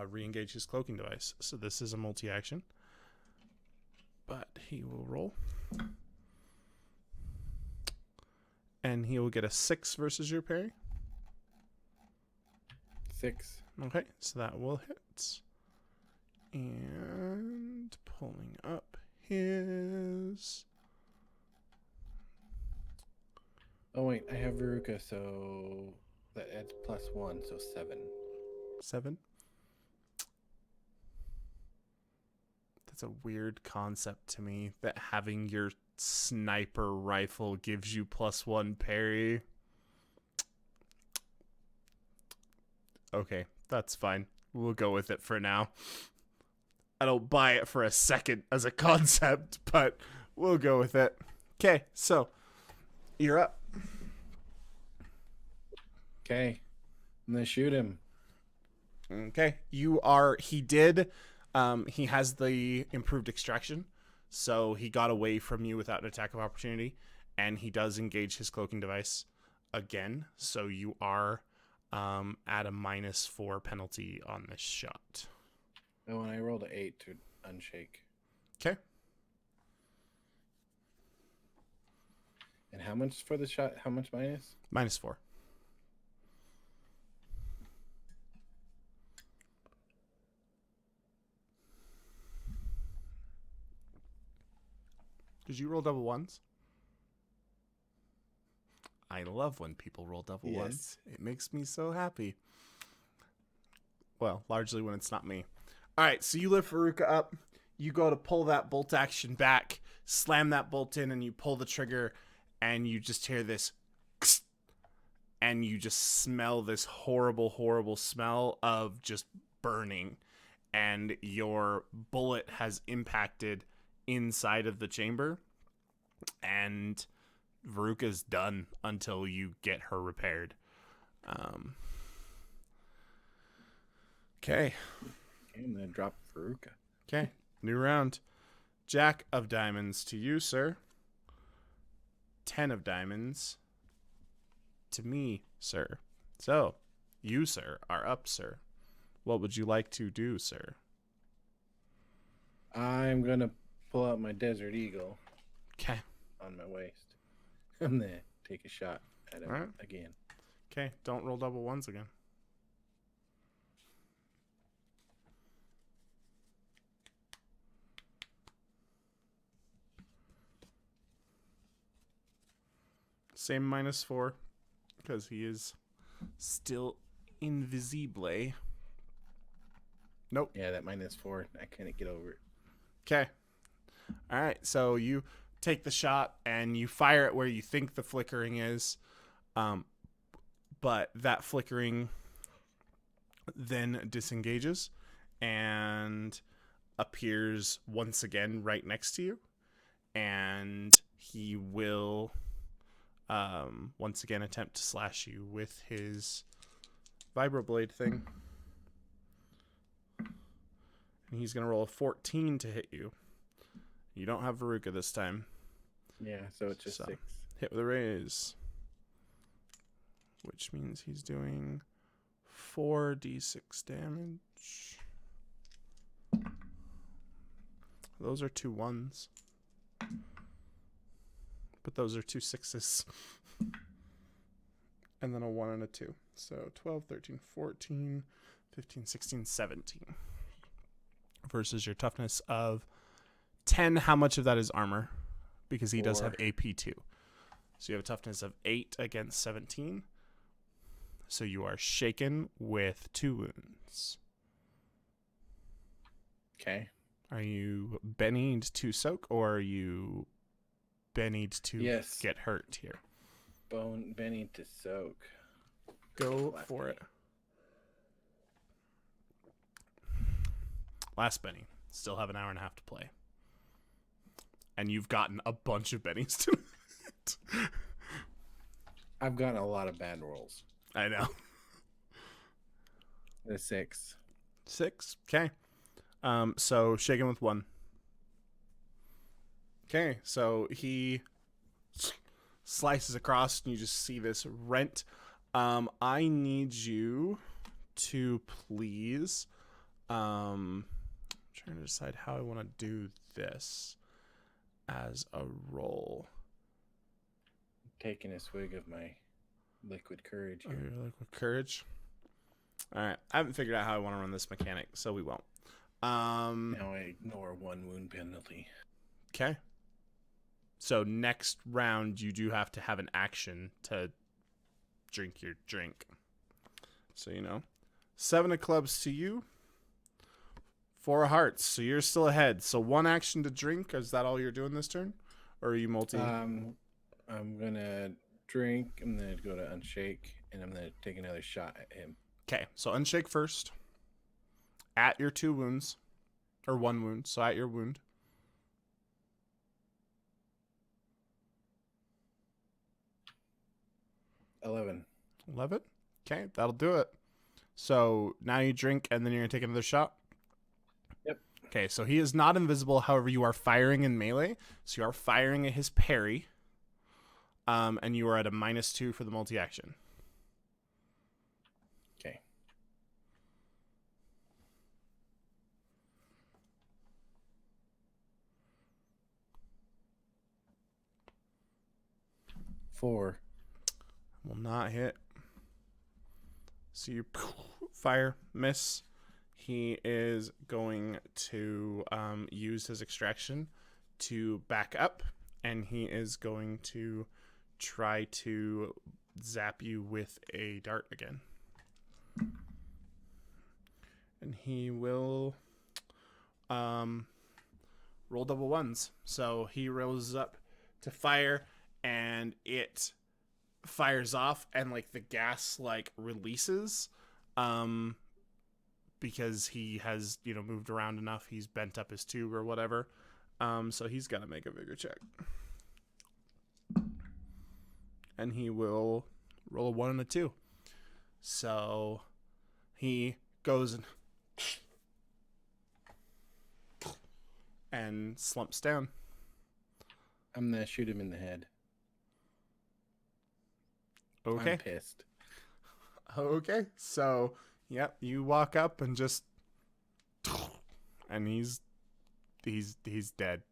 re-engage his cloaking device. So this is a multi-action. But he will roll. And he will get a 6 versus your parry. 6. Okay, so that will hit. And pulling up his... Oh wait, I have Veruca, so that adds +1, so 7. 7. That's a weird concept to me, that having your sniper rifle gives you +1 parry. Okay, that's fine. We'll go with it for now. I don't buy it for a second as a concept, but we'll go with it. Okay, so you're up. Okay, I'm gonna shoot him. Okay, he has the improved extraction, so he got away from you without an attack of opportunity, and he does engage his cloaking device again, so you are at a -4 penalty on this shot. Oh, and I rolled an 8 to unshake. Okay. And how much for the shot? How much minus? -4. Did you roll double ones? I love when people roll double ones. It makes me so happy. Well, largely when it's not me. All right, so you lift Veruca up. You go to pull that bolt action back, slam that bolt in, and you pull the trigger, and you just hear this, and you just smell this horrible, horrible smell of just burning. And your bullet has impacted inside of the chamber, and Veruca's done until you get her repaired. Okay. I'm gonna drop Veruca. Okay, new round. Jack of diamonds to you, sir. 10 of diamonds to me, sir. So, you, sir, are up, sir. What would you like to do, sir? I'm gonna pull out my Desert Eagle Okay. on my waist. I'm gonna take a shot at him All right. again. Okay, don't roll double ones again. Same -4, because he is still invisible. Nope. Yeah, that -4. I couldn't get over it. Okay. All right. So you take the shot and you fire it where you think the flickering is. But that flickering then disengages and appears once again right next to you. And he will once again attempt to slash you with his vibroblade thing. And he's going to roll a 14 to hit you. You don't have Veruca this time. Yeah, so it's just 6. Hit with a raise. Which means he's doing 4d6 damage. Those are 2 1s. But those are 2 6s. And then a 1 and a 2. So 12, 13, 14, 15, 16, 17. Versus your toughness of 10. How much of that is armor? Because he does have AP2. So you have a toughness of 8 against 17. So you are shaken with 2 wounds. Okay. Are you bennied to soak, or are you bennied to get hurt here? Benny to soak. Go for it. Last Benny. Still have an hour and a half to play. And you've gotten a bunch of bennies tonight. I've gotten a lot of bad rolls. I know. The 6. 6. Okay. So shaken with 1. Okay, so he slices across and you just see this rent. I need you to please I'm trying to decide how I want to do this as a roll. Taking a swig of my liquid courage here. Liquid courage. All right, I haven't figured out how I want to run this mechanic, so we won't. Now I ignore 1 wound penalty. Okay. So next round, you do have to have an action to drink your drink. So, 7 of clubs to you. 4 of hearts. So you're still ahead. So 1 action to drink. Is that all you're doing this turn? Or are you multi? I'm going to drink. I'm going to go to unshake. And I'm going to take another shot at him. Okay. So unshake first. At your 2 wounds. Or 1 wound. So at your wound. 11. 11? Okay, that'll do it. So now you drink and then you're going to take another shot? Yep. Okay, so he is not invisible. However, you are firing in melee. So you are firing at his parry. And you are at a -2 for the multi-action. Okay. Four. Will not hit. So you fire, miss. He is going to use his extraction to back up, and he is going to try to zap you with a dart again. And he will roll double 1s. So he rolls up to fire, and it fires off, and like the gas like releases because he has moved around enough. He's bent up his tube or whatever, so he's got to make a vigor check, and he will roll a 1 and a 2. So he goes and slumps down. I'm gonna shoot him in the head. Okay. I'm pissed. Okay, so yep, you walk up and just, and he's dead.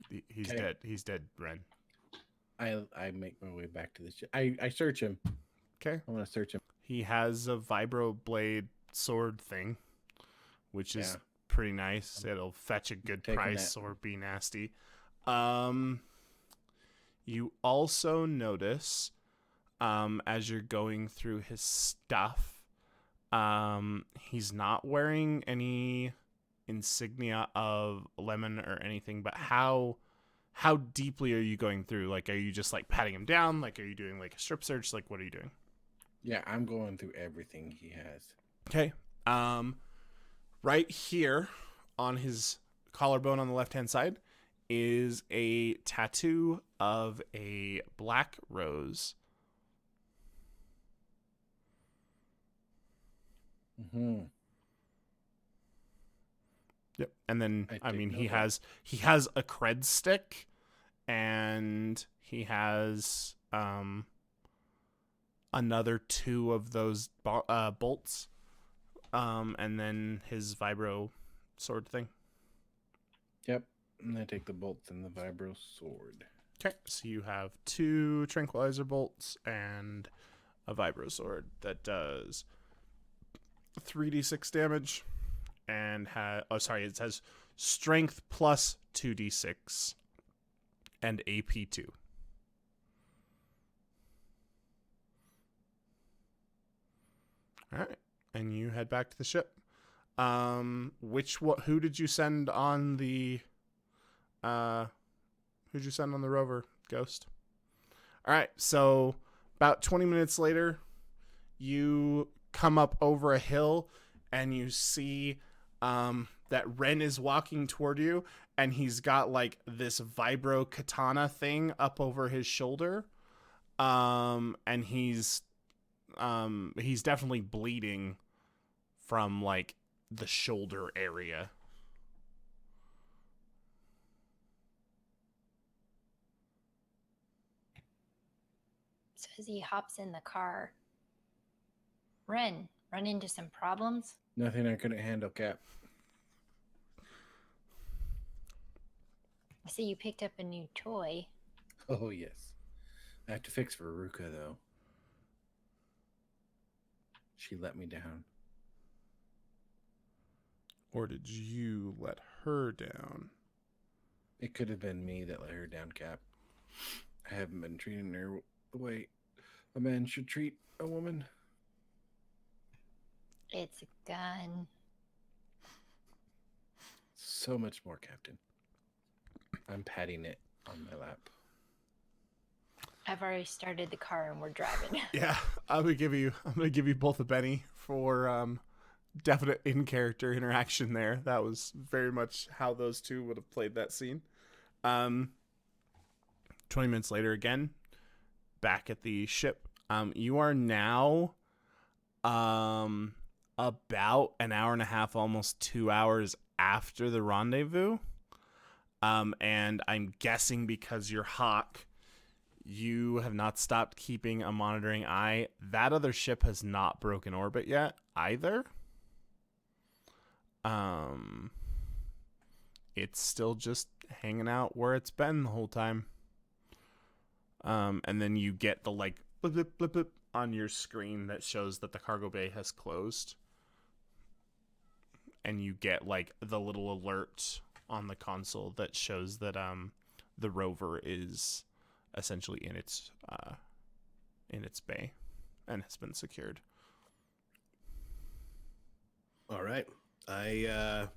He's Okay. dead. He's dead, Ren. I make my way back to this. I search him. Okay. I want to search him. He has a vibroblade sword thing, which is pretty nice. It'll fetch a good Taking price that. or be nasty. You also notice, as you're going through his stuff, He's not wearing any insignia of lemon or anything, but how deeply are you going through? Like, are you just like patting him down? Like, are you doing like a strip search? Like, what are you doing? Yeah, I'm going through everything he has. Okay. Right here on his collarbone on the left-hand side is a tattoo of a black rose. Mm-hmm. Yep. And then I mean take he note. has a cred stick, and he has another 2 of those bolts, and then his vibro sword thing. Yep. And I take the bolts and the vibro sword. Okay, so you have 2 tranquilizer bolts and a vibro sword that does 3d6 damage, and it says strength plus 2d6 and AP2. All right, and you head back to the ship. Who did you send on the who'd you send on the rover, Ghost? All right, so about 20 minutes later, you come up over a hill and you see that Ren is walking toward you, and he's got like this vibro katana thing up over his shoulder, and he's definitely bleeding from like the shoulder area. So as he hops in the car, Ren, run into some problems? Nothing I couldn't handle, Cap. I see you picked up a new toy. Oh, yes. I have to fix Veruca, though. She let me down. Or did you let her down? It could have been me that let her down, Cap. I haven't been treating her the way a man should treat a woman. It's a gun. So much more, Captain. I'm patting it on my lap. I've already started the car and we're driving. Yeah, I'm gonna give you both a Benny for definite in character interaction there. That was very much how those two would have played that scene. 20 minutes later, again, back at the ship. You are now about an hour and a half, almost 2 hours after the rendezvous. And I'm guessing because you're Hawk, you have not stopped keeping a monitoring eye. That other ship has not broken orbit yet either. It's still just hanging out where it's been the whole time. And then you get the like blip, blip, blip, blip on your screen that shows that the cargo bay has closed. And you get like the little alert on the console that shows that the rover is essentially in its bay and has been secured. All right. I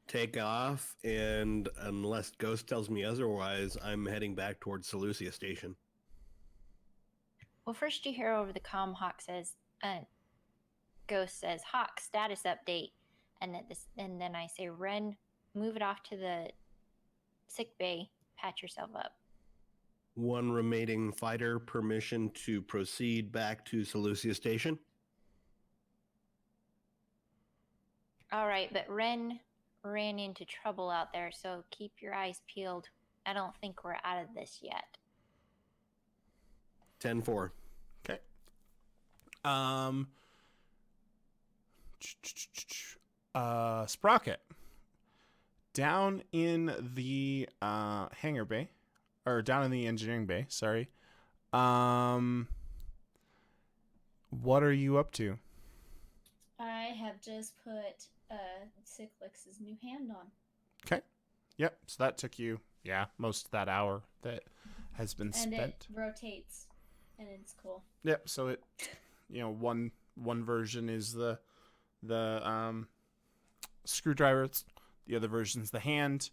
take off, and unless Ghost tells me otherwise, I'm heading back towards Seleucia Station. Well, first you hear over the comm, Ghost says, Hawk, status update. And then I say, Ren, move it off to the sick bay, patch yourself up. One remaining fighter, permission to proceed back to Seleucia Station. All right, but Ren ran into trouble out there, so keep your eyes peeled. I don't think we're out of this yet. 10-4. Okay. Sprocket. Down in the hangar bay, or down in the engineering bay, sorry. What are you up to? I have just put Cyclix's new hand on. Okay. Yep. So that took you, most of that hour that has been And spent. it rotates, and it's cool. Yep. So it, one One version is the screwdriver. The other version's the hand.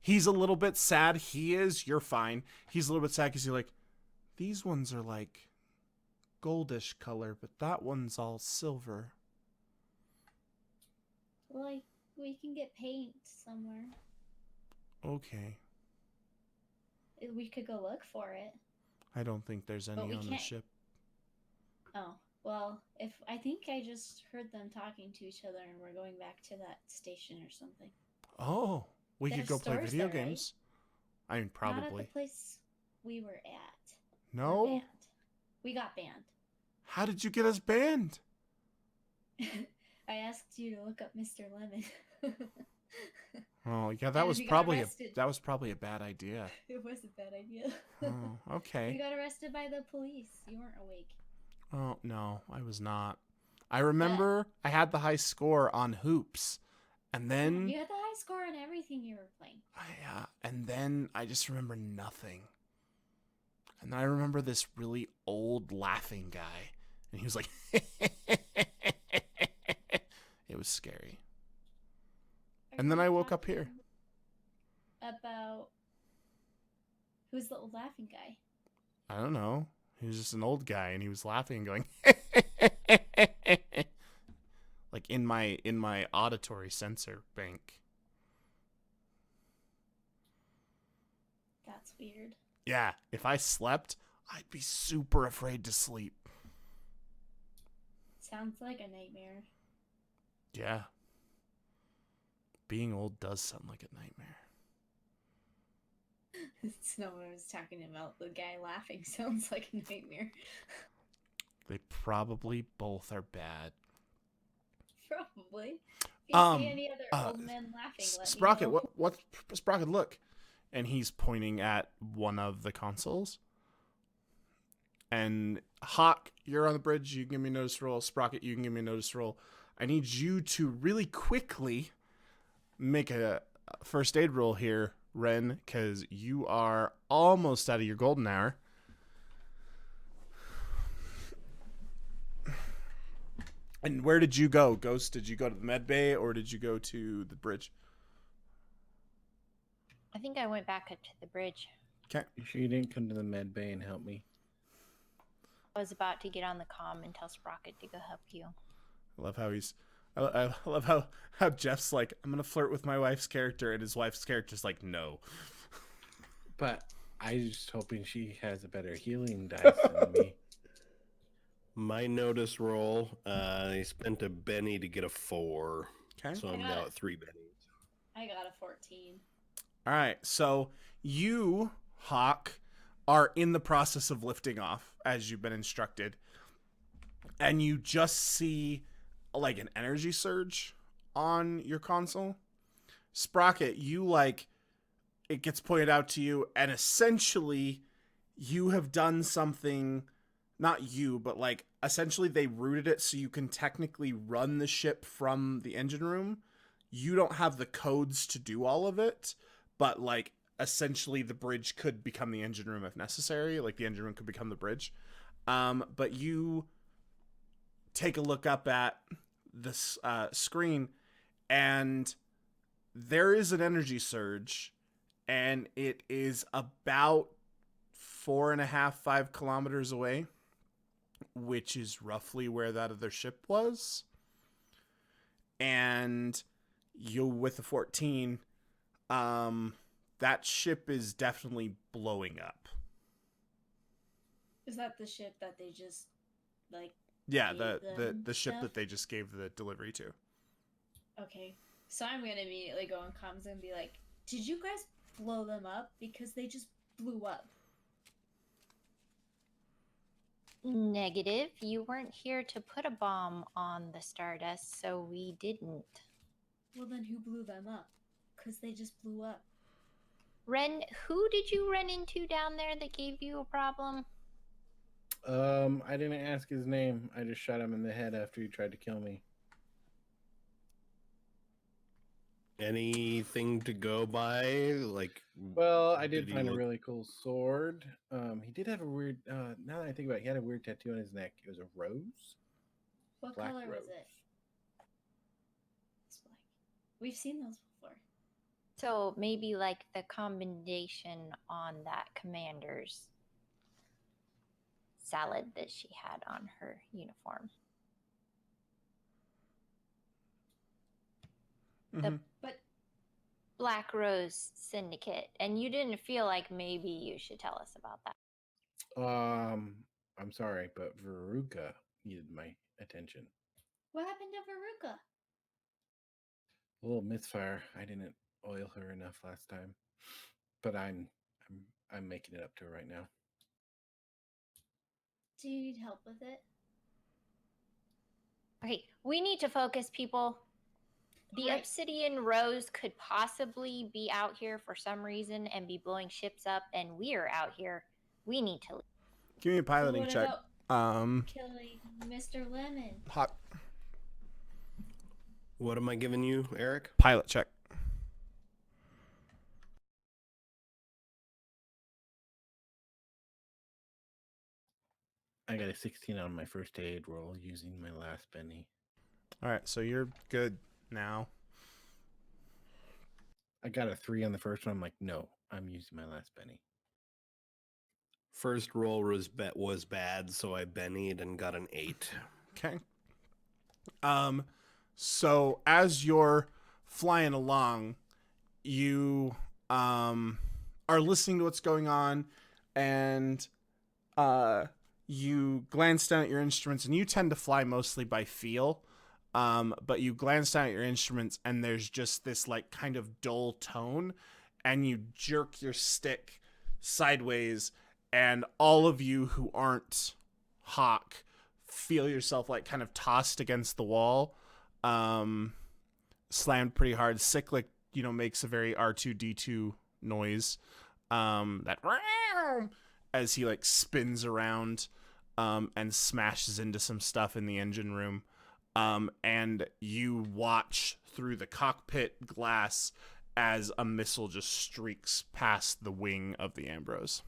He's a little bit sad. He is. You're fine. He's a little bit sad because you're like, these ones are like goldish color, but that one's all silver. Like, we can get paint somewhere. Okay. We could go look for it. I don't think there's But any we on the can't- ship. Oh, well, I think I just heard them talking to each other and we're going back to that station or something. Oh, we They could have go play stores video there, right? games. I mean, Not at probably. the place we were at. We're No? banned. We got banned. How did you get us banned? I asked you to look up Mr. Lemon. Oh, yeah, And we got arrested. that was probably a bad idea. It was a bad idea. Oh, We okay. got arrested by the police. You weren't awake. Oh, no, I was not. I remember I had the high score on hoops. And then You had the high score on everything you were playing. and then I just remember nothing. And then I remember this really old laughing guy, and he was like, it was scary. And then I woke up here. About who's the old laughing guy? I don't know. He was just an old guy, and he was laughing and going, like in my auditory sensor bank. That's weird. Yeah, if I slept, I'd be super afraid to sleep. Sounds like a nightmare. Yeah. Being old does sound like a nightmare. It's not what I was talking about. The guy laughing sounds like a nightmare. They probably both are bad. Probably. If you see any other old men laughing, let Sprocket, me know. what Sprocket, look. And he's pointing at one of the consoles. And Hawk, you're on the bridge, you can give me a notice roll. Sprocket, you can give me a notice roll. I need you to really quickly make a first aid roll here, Ren, because you are almost out of your golden hour. And where did you go, Ghost? Did you go to the med bay or did you go to the bridge? I think I went back up to the bridge. Okay. You sure you didn't come to the med bay and help me? I was about to get on the comm and tell Sprocket to go help you. I love how I love how Jeff's like, I'm gonna flirt with my wife's character, and his wife's character's like, no. But I was just hoping she has a better healing dice than me. My notice roll, I spent a Benny to get a 4. Okay. So I'm now at 3 Bennies. I got a 14. All right. So you, Hawk, are in the process of lifting off as you've been instructed, and you just see like an energy surge on your console. Sprocket, you like, it gets pointed out to you, and essentially you have done something, not you, but like essentially they routed it so you can technically run the ship from the engine room. You don't have the codes to do all of it, but like essentially the bridge could become the engine room if necessary. Like the engine room could become the bridge. But you take a look up at this screen, and there is an energy surge, and it is about 4.5, 5 kilometers away, which is roughly where that other ship was. And you, with the 14, that ship is definitely blowing up. Is that the ship that they just, like... Yeah, gave them the ship stuff? that they just gave the delivery to. Okay. So I'm gonna immediately go on comms and be like, did you guys blow them up? Because they just blew up. Negative. You weren't here to put a bomb on the Stardust, so we didn't. Well, then who blew them up? Because they just blew up. Ren, who did you run into down there that gave you a problem? I didn't ask his name. I just shot him in the head after he tried to kill me. Anything to go by? Like, Well, I did he find a look- really cool sword. He did have a weird. Now that I think about it, he had a weird tattoo on his neck. It was a rose. What Black color was rose. it? It's black. We've seen those before. So maybe like the combination on that commander's salad that she had on her uniform. Mhm. But Black Rose Syndicate. And you didn't feel like maybe you should tell us about that. I'm sorry, but Veruca needed my attention. what happened to Veruca? A little misfire. I didn't oil her enough last time, but I'm making it up to her right now. Do you need help with it? Okay, we need to focus, people. The Right. Obsidian Rose could possibly be out here for some reason and be blowing ships up, and we're out here. We need to leave. Give me a piloting what check. about killing Mr. Lemon? Hot what am I giving you, Eric? pilot check. I got a 16 on my first aid roll using my last penny. All right, so you're good now. I got a 3 on the first one. I'm like, no, I'm using my last penny. First roll was bad, so I bennied and got an 8. Okay. So as you're flying along, you are listening to what's going on, and you glance down at your instruments, and you tend to fly mostly by feel. But you glance down at your instruments, and there's just this like kind of dull tone, and you jerk your stick sideways, and all of you who aren't Hawk feel yourself like kind of tossed against the wall, slammed pretty hard. Cyclic, makes a very R2D2 noise, that as he like spins around, and smashes into some stuff in the engine room. And you watch through the cockpit glass as a missile just streaks past the wing of the Ambrose.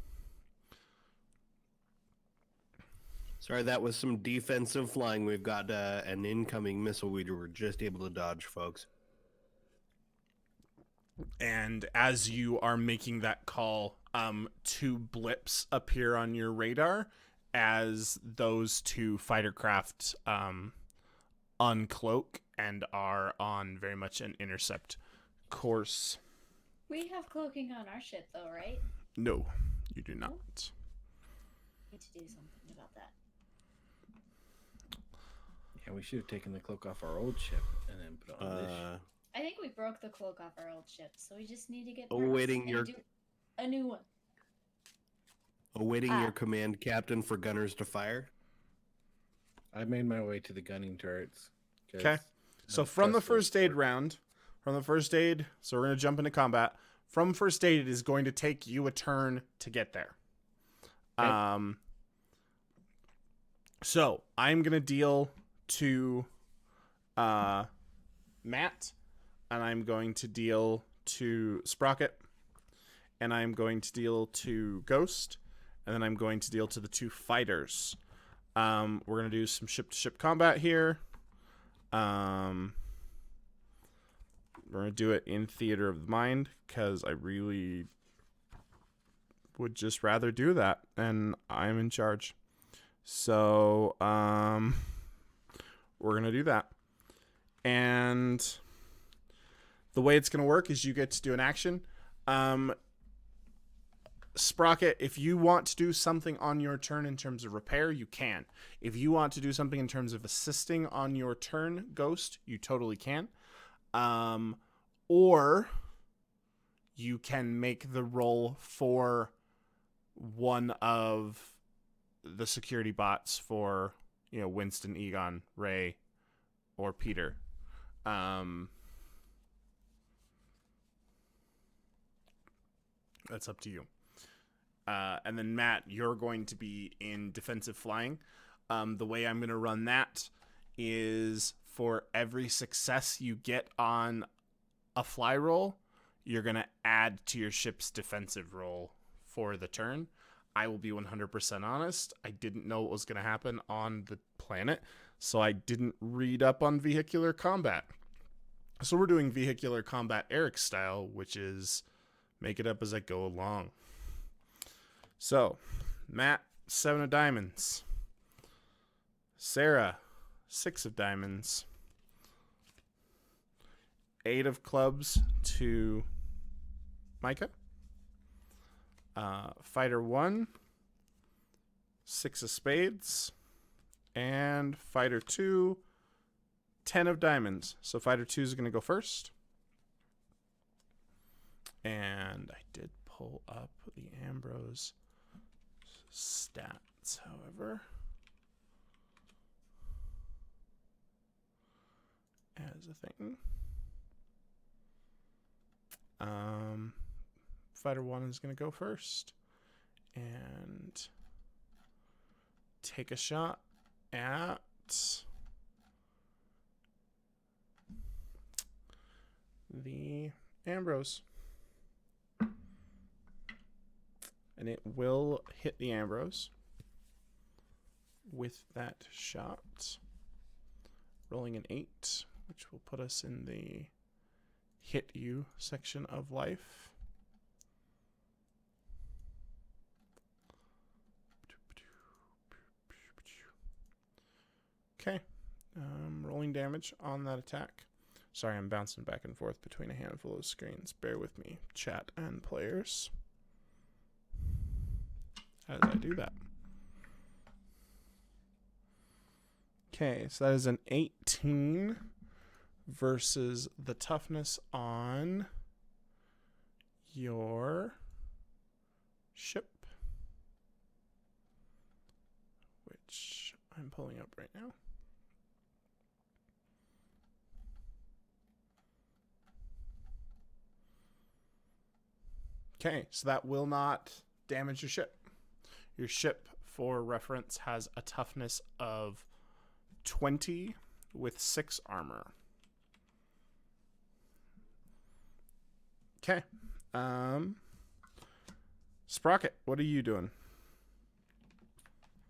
Sorry, that was some defensive flying. We've got an incoming missile we were just able to dodge, folks. And as you are making that call, 2 blips appear on your radar as those 2 fighter craft uncloak and are on very much an intercept course. We have cloaking on our ship, though, right? No, you do not. Need to do something about that. Yeah, we should have taken the cloak off our old ship and then put it on this ship. I think we broke the cloak off our old ship, so we just need to get Awaiting parts your- and do a new one. Awaiting Ah. your command, Captain, for gunners to fire. I made my way to the gunning turrets. 'Cause Okay. So I from the trust those first aid ports. round, so we're going to jump into combat. From first aid, it is going to take you a turn to get there. Okay. So I'm going to deal to Matt, and I'm going to deal to Sprocket, and I'm going to deal to Ghost, and then I'm going to deal to the 2 fighters. We're going to do some ship-to-ship combat here. We're going to do it in Theater of the Mind, because I really would just rather do that, and I'm in charge. So, we're going to do that. And the way it's going to work is you get to do an action. Sprocket, if you want to do something on your turn in terms of repair, you can. If you want to do something in terms of assisting on your turn, Ghost, you totally can. Or you can make the roll for one of the security bots for, Winston, Egon, Ray, or Peter. That's up to you. And then Matt, you're going to be in defensive flying. The way I'm going to run that is for every success you get on a fly roll, you're going to add to your ship's defensive roll for the turn. I will be 100% honest. I didn't know what was going to happen on the planet, so I didn't read up on vehicular combat. So we're doing vehicular combat Eric style, which is make it up as I go along. So, Matt, 7 of diamonds. Sarah, 6 of diamonds. 8 of clubs to Micah. Fighter 1, 6 of spades. And Fighter 2, 10 of diamonds. So Fighter 2 is going to go first. And I did pull up the Ambrose stats, however, as a thing. Fighter 1 is going to go first and take a shot at the Ambrose. And it will hit the Ambrose with that shot. Rolling an 8, which will put us in the hit you section of life. Okay. Rolling damage on that attack. Sorry, I'm bouncing back and forth between a handful of screens. Bear with me, chat and players, as I do that. Okay, so that is an 18 versus the toughness on your ship, which I'm pulling up right now. Okay, so that will not damage your ship. Your ship, for reference, has a toughness of 20 with 6 armor. Okay. Sprocket, what are you doing?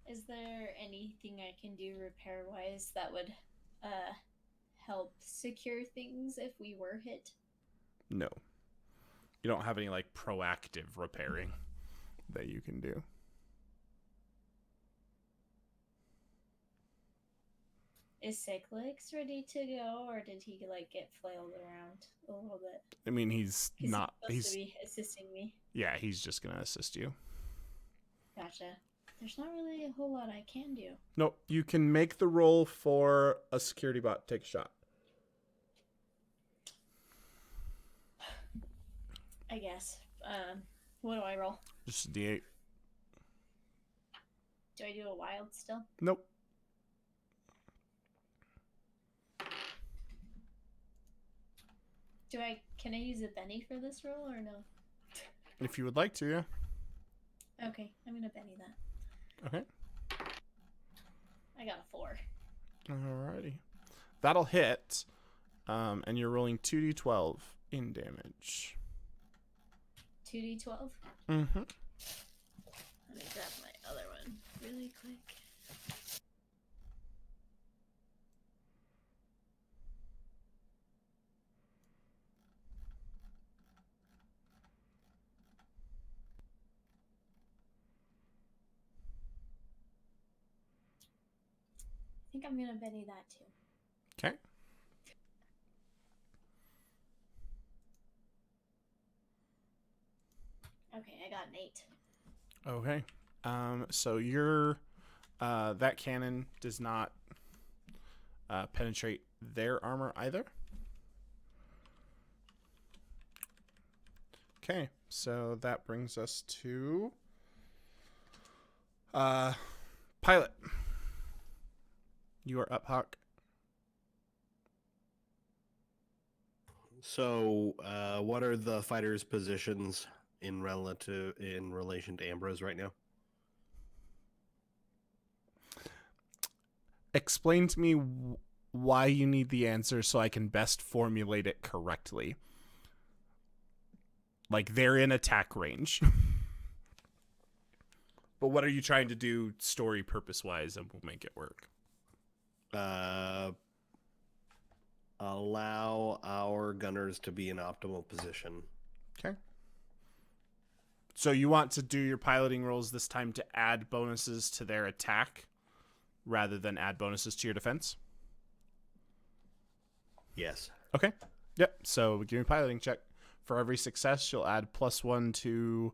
Is there anything I can do repair-wise that would help secure things if we were hit? No. You don't have any, like, proactive repairing that you can do. Is Cyclix ready to go, or did he, like, get flailed around a little bit? I mean, he's not... He's supposed to be assisting me. Yeah, he's just going to assist you. Gotcha. There's not really a whole lot I can do. Nope. You can make the roll for a security bot to take a shot. I guess. What do I roll? Just a D8. Do I do a wild still? Nope. Can I use a Benny for this roll or no? If you would like to, yeah. Okay, I'm gonna Benny that. Okay. I got a 4. Alrighty. That'll hit. And you're rolling 2d12 in damage. 2d12? Mm-hmm. Let me grab my other one really quick. I think I'm gonna Benny that too. Okay. Okay, I got an 8. Okay. So your that cannon does not penetrate their armor either. Okay, so that brings us to Pilot. You are up, Hawk. So, what are the fighters' positions in relation to Ambrose right now? Explain to me why you need the answer so I can best formulate it correctly. like they're in attack range. But what are you trying to do story purpose wise, and we'll make it work? Allow our gunners to be in optimal position. Okay. So you want to do your piloting rolls this time to add bonuses to their attack rather than add bonuses to your defense? Yes. Okay. Yep. So give me a piloting check. For every success, you'll add +1 to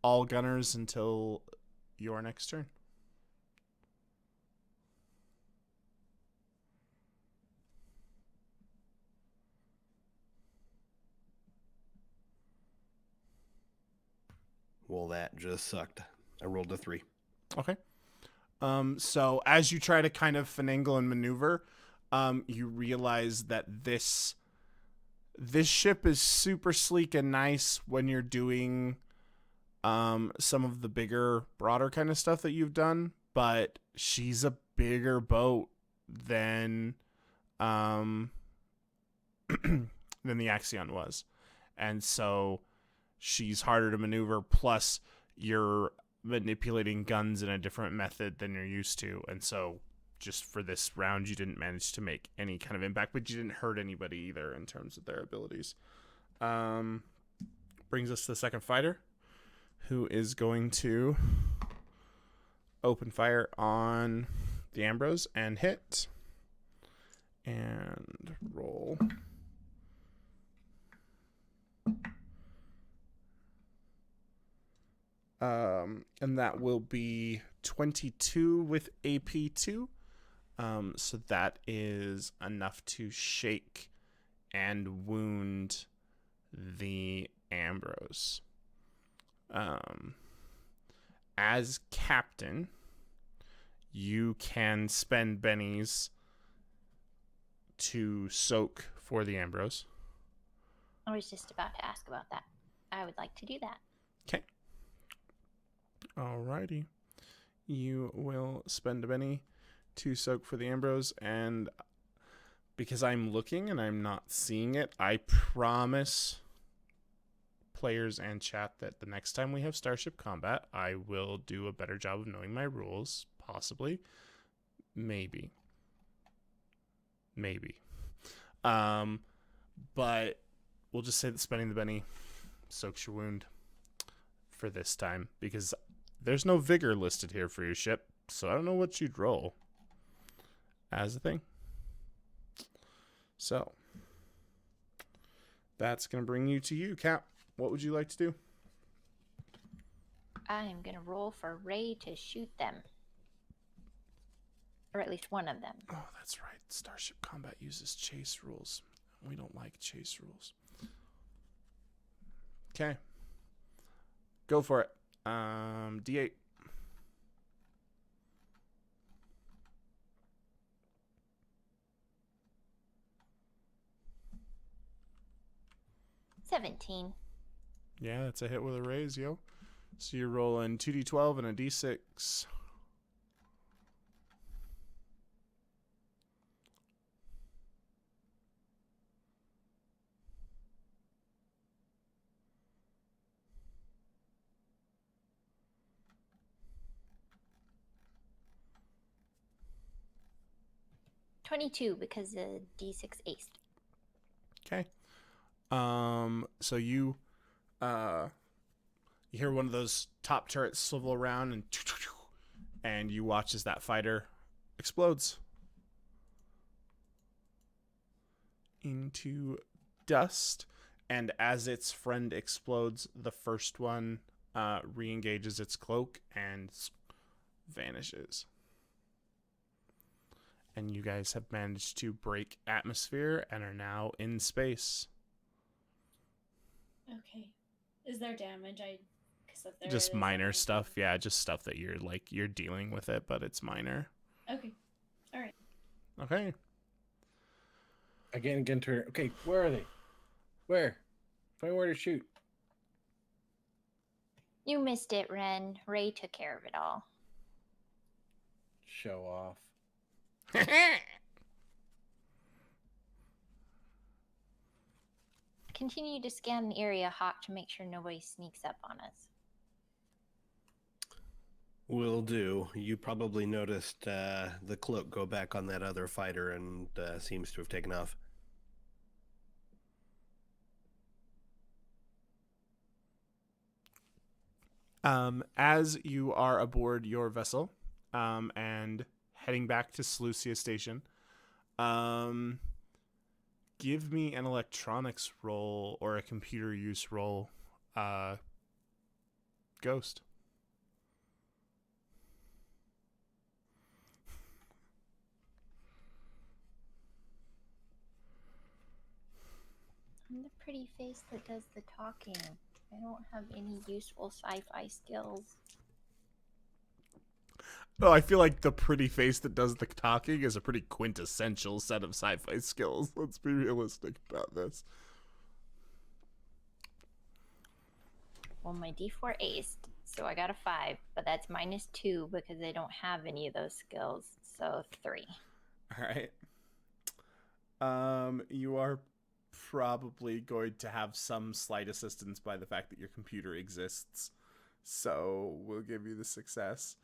all gunners until your next turn. Well, that just sucked. I rolled a 3. Okay. So as you try to kind of finagle and maneuver, you realize that this ship is super sleek and nice when you're doing some of the bigger, broader kind of stuff that you've done, but she's a bigger boat than than the Axion was. And so she's harder to maneuver, plus you're manipulating guns in a different method than you're used to. And so just for this round, you didn't manage to make any kind of impact, but you didn't hurt anybody either in terms of their abilities. Brings us to the second fighter, who is going to open fire on the Ambrose and hit. And roll. And that will be 22 with AP2. So that is enough to shake and wound the Ambrose. As captain, you can spend bennies to soak for the Ambrose. I was just about to ask about that. I would like to do that. Okay. Alrighty. You will spend a benny to soak for the Ambrose, and because I'm looking and I'm not seeing it, I promise players and chat that the next time we have Starship Combat, I will do a better job of knowing my rules. Possibly. Maybe. But we'll just say that spending the benny soaks your wound for this time, because there's no vigor listed here for your ship, so I don't know what you'd roll as a thing. So that's going to bring you to you, Cap. What would you like to do? I am going to roll for Ray to shoot them. Or at least one of them. Oh, that's right. Starship Combat uses chase rules. We don't like chase rules. Okay. Go for it. D8. $17. Yeah, that's a hit with a raise, yo. So you're rolling 2d12 and a d6. $22 because the D6 aced. Okay. So you hear one of those top turrets swivel around, and you watch as that fighter explodes into dust. And as its friend explodes, the first one re-engages its cloak and vanishes. And you guys have managed to break atmosphere and are now in space. Okay. Is there damage? Just minor stuff. Yeah, just stuff that you're dealing with it, but it's minor. Okay. All right. Okay. Again, turn. Okay, where are they? Where? Find where to shoot. You missed it, Ren. Ray took care of it all. Show off. continue to scan the area, Hawk, to make sure nobody sneaks up on us. Will do. You probably noticed the cloak go back on that other fighter and seems to have taken off. As you are aboard your vessel and heading back to Seleucia Station, give me an electronics roll or a computer use roll, Ghost. I'm the pretty face that does the talking. I don't have any useful sci-fi skills. Oh, I feel like the pretty face that does the talking is a pretty quintessential set of sci-fi skills. Let's be realistic about this. Well, my D4 aced, so I got a 5, but that's -2 because I don't have any of those skills, so 3. All right. You are probably going to have some slight assistance by the fact that your computer exists. So we'll give you the success.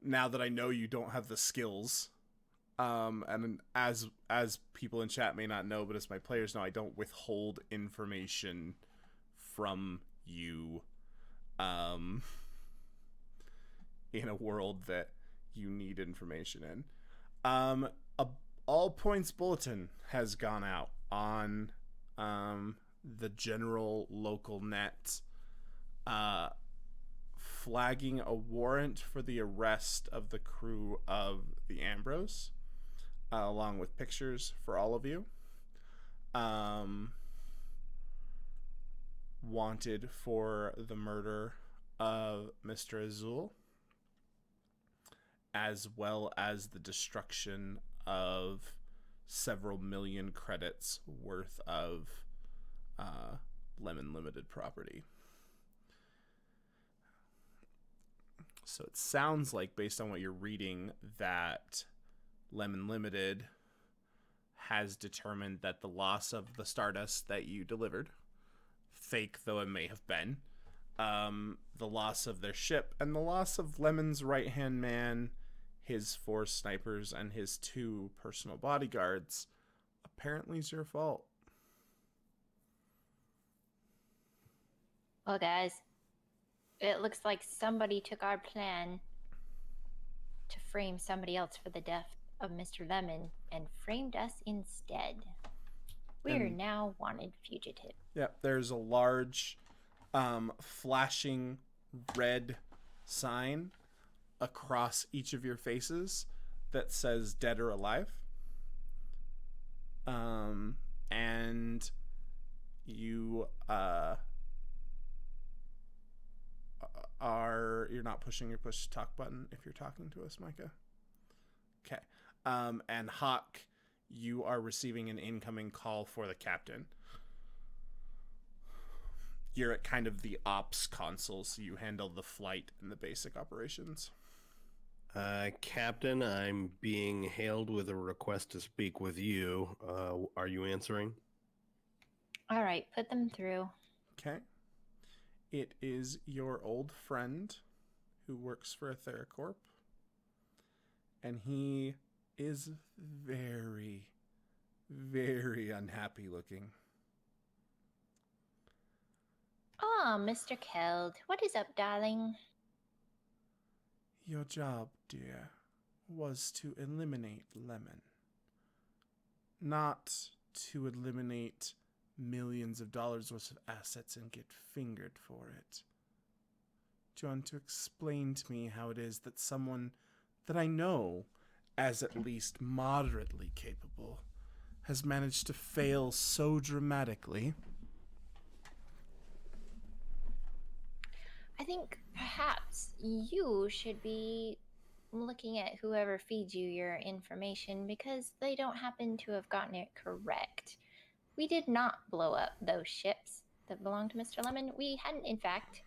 Now that I know you don't have the skills, and as people in chat may not know, but as my players know, I don't withhold information from you, in a world that you need information in. A all points bulletin has gone out on the general local net, flagging a warrant for the arrest of the crew of the Ambrose, along with pictures for all of you. Wanted for the murder of Mr. Azul, as well as the destruction of several million credits worth of Lemon Limited property. So it sounds like, based on what you're reading, that Lemon Limited has determined that the loss of the Stardust that you delivered, fake though it may have been, the loss of their ship, and the loss of Lemon's right-hand man, his 4 snipers, and his 2 personal bodyguards, apparently is your fault. Well, guys, it looks like somebody took our plan to frame somebody else for the death of Mr. Lemon and framed us instead. We're now wanted fugitive. Yep, there's a large flashing red sign across each of your faces that says dead or alive. And you you're not pushing your push to talk button if you're talking to us, Micah. Okay. And Hawk, you are receiving an incoming call for the captain. You're at kind of the ops console, so you handle the flight and the basic operations. Captain, I'm being hailed with a request to speak with you. Are you answering? All right, put them through. Okay. It is your old friend who works for a TheraCorp. And he is very, very unhappy looking. Ah, Mr. Keld, what is up, darling? Your job, dear, was to eliminate Lemon. Not to eliminate millions of dollars worth of assets and get fingered for it. Do you want to explain to me how it is that someone that I know as at least moderately capable has managed to fail so dramatically? I think perhaps you should be looking at whoever feeds you your information because they don't happen to have gotten it correct. We did not blow up those ships that belonged to Mr. Lemon. We hadn't, in fact.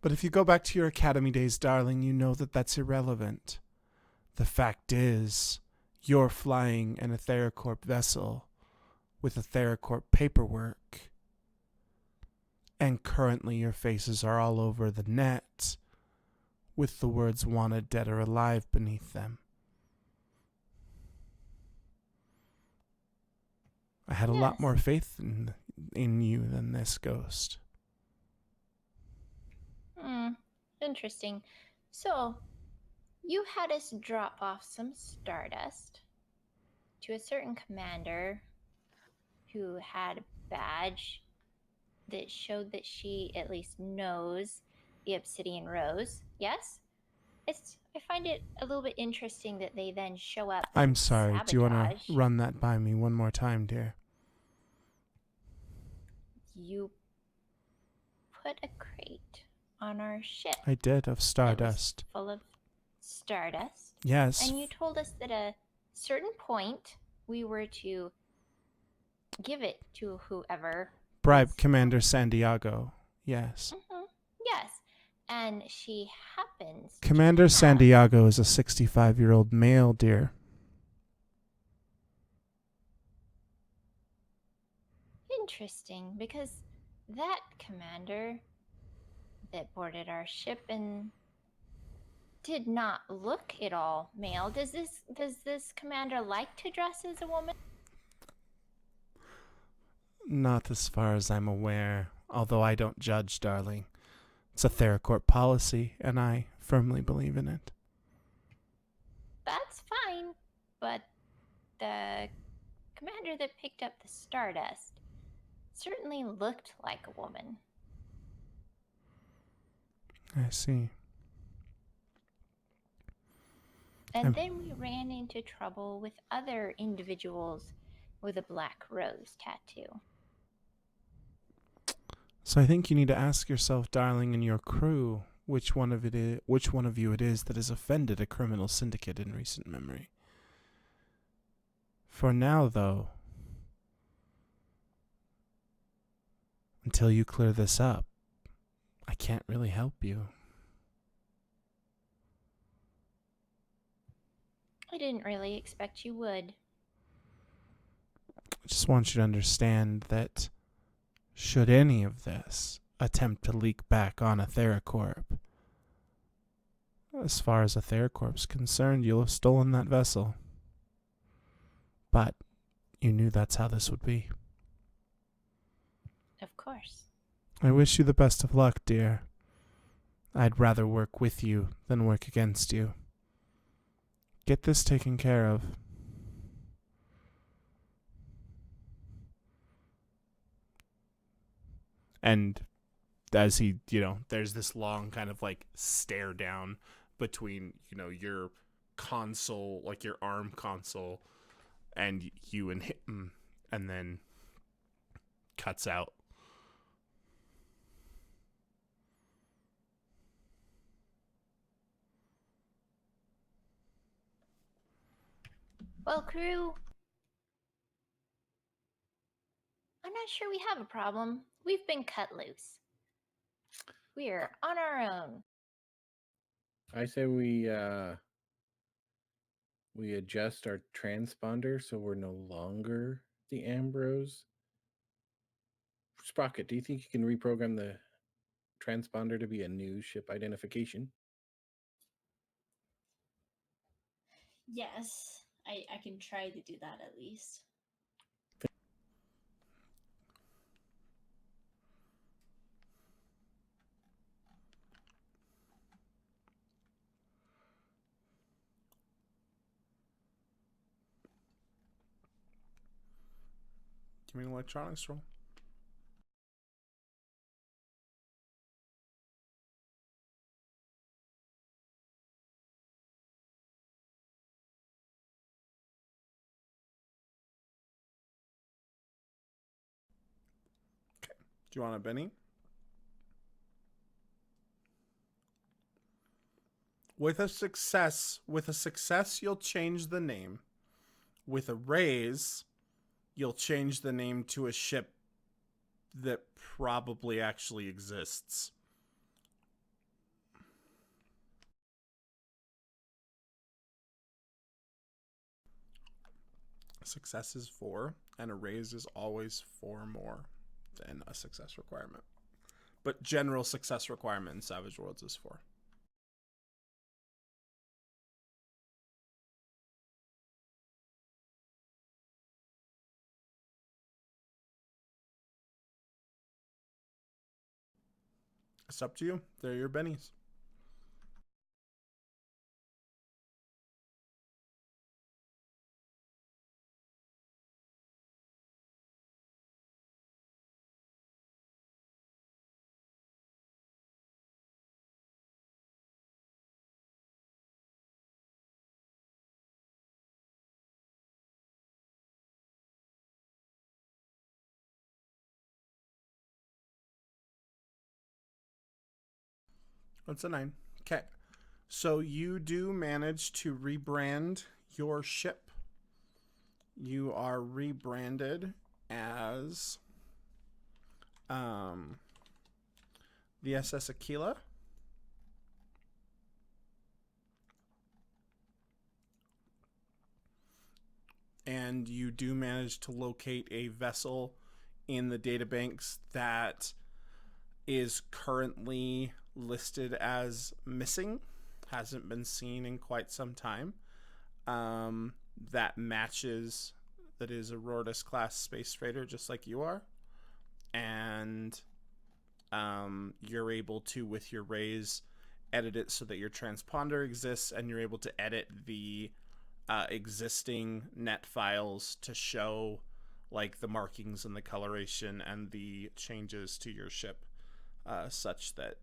But if you go back to your academy days, darling, you know that that's irrelevant. The fact is, you're flying an TheraCorp vessel with a TheraCorp paperwork And currently your faces are all over the net with the words wanted dead or alive beneath them. I had a lot Yes. more faith in you than this ghost. Interesting. So, you had us drop off some stardust to a certain commander who had a badge that showed that she at least knows the Obsidian Rose. Yes? I find it a little bit interesting that they then show up I'm and sorry, do you want sabotage. to run that by me one more time, dear? You put a crate on our ship. I did, of that was stardust. full of stardust. Yes. And you told us that at a certain point we were to give it to whoever. Bribe Commander Santiago. Yes. Yes. And she happens Commander to have... Santiago is a 65-year-old male, dear. Interesting, because that commander that boarded our ship and did not look at all male. Does this commander like to dress as a woman? Not as far as I'm aware, although I don't judge, darling. It's a TheraCorp policy, and I firmly believe in it. That's fine, but the commander that picked up the stardust certainly looked like a woman. I see. And then we ran into trouble with other individuals with a black rose tattoo. So I think you need to ask yourself, darling, and your crew, which one of you it is that has offended a criminal syndicate in recent memory. For now, though, until you clear this up, I can't really help you. I didn't really expect you would. I just want you to understand that should any of this attempt to leak back on a TheraCorp, as far as a TheraCorp's concerned, you'll have stolen that vessel. But you knew that's how this would be. Of course. I wish you the best of luck, dear. I'd rather work with you than work against you. Get this taken care of. And as he, there's this long kind of like stare down between, your console, like your arm console, and you and him, and then cuts out. Well, crew, I'm not sure we have a problem. We've been cut loose. We're on our own. I say we adjust our transponder so we're no longer the Ambrose. Sprocket, do you think you can reprogram the transponder to be a new ship identification? Yes, I can try to do that at least. Give me an electronics roll. Okay. Do you want a Benny? With a success, you'll change the name. With a raise, you'll change the name to a ship that probably actually exists. Success is 4, and a raise is always 4 more than a success requirement. but general success requirement in Savage Worlds is 4. It's up to you. They're your bennies. That's a 9. Okay. So you do manage to rebrand your ship. You are rebranded as the SS Aquila. And you do manage to locate a vessel in the databanks that is currently listed as missing, hasn't been seen in quite some time. That matches, that is a Rortus class space freighter, just like you are. And you're able to, with your raise, edit it so that your transponder exists, and you're able to edit the existing net files to show like the markings and the coloration and the changes to your ship, such that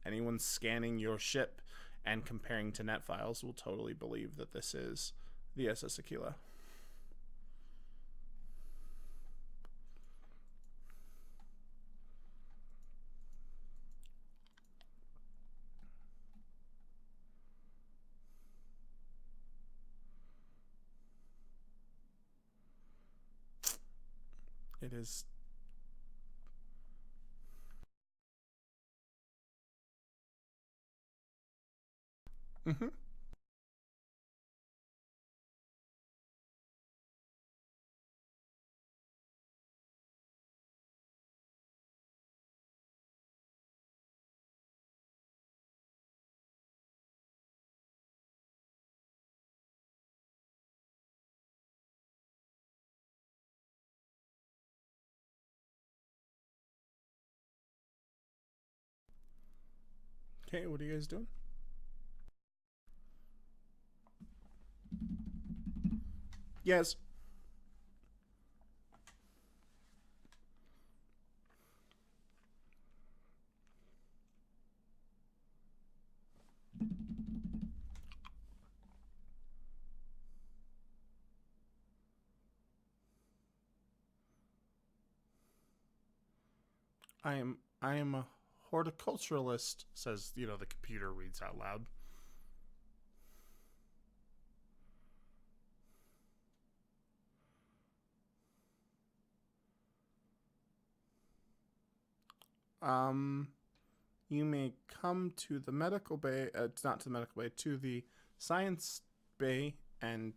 anyone scanning your ship and comparing to net files will totally believe that this is the SS Aquila. It is. Mm-hmm. Okay, what are you guys doing? Yes. I am a horticulturalist, says, the computer reads out loud. Um you may come to the medical bay, not to the medical bay, to the science bay, and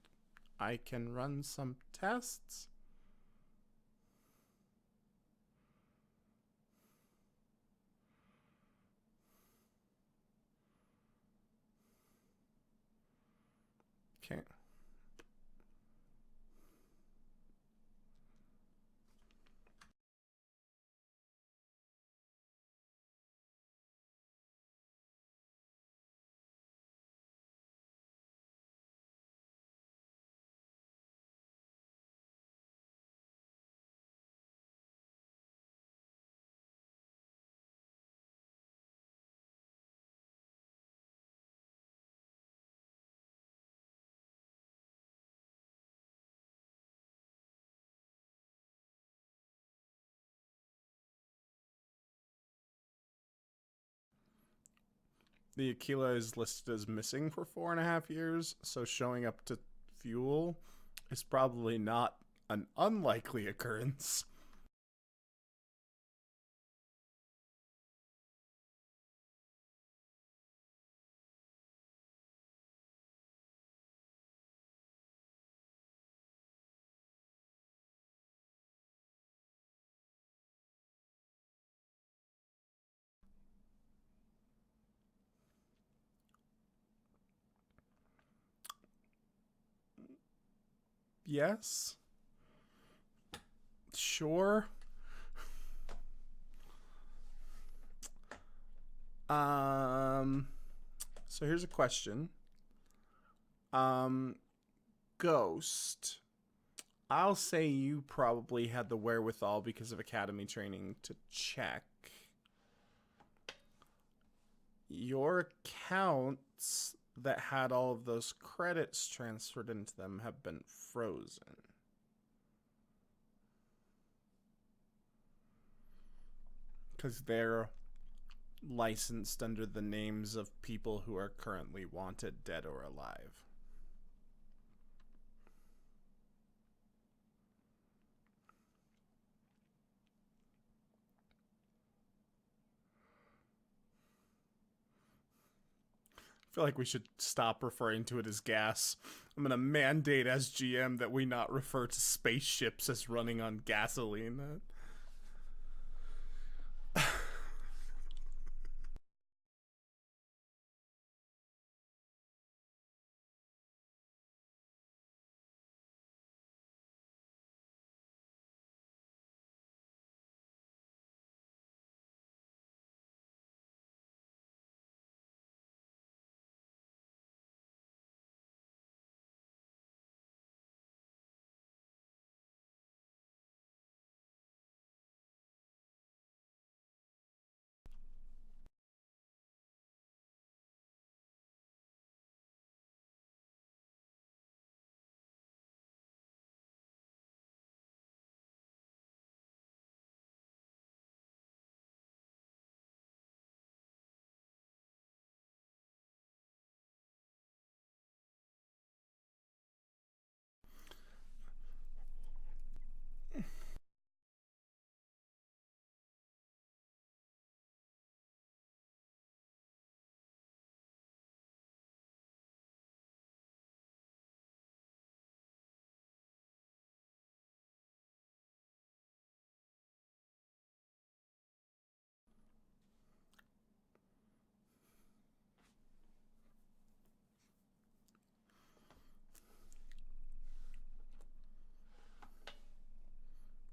I can run some tests. Okay. The Aquila is listed as missing for 4.5 years, so showing up to fuel is probably not an unlikely occurrence. Yes. Sure. So here's a question. Ghost. I'll say you probably had the wherewithal because of academy training to check. Your accounts that had all of those credits transferred into them have been frozen. Because they're licensed under the names of people who are currently wanted, dead or alive. I feel like we should stop referring to it as gas. I'm going to mandate as GM that we not refer to spaceships as running on gasoline.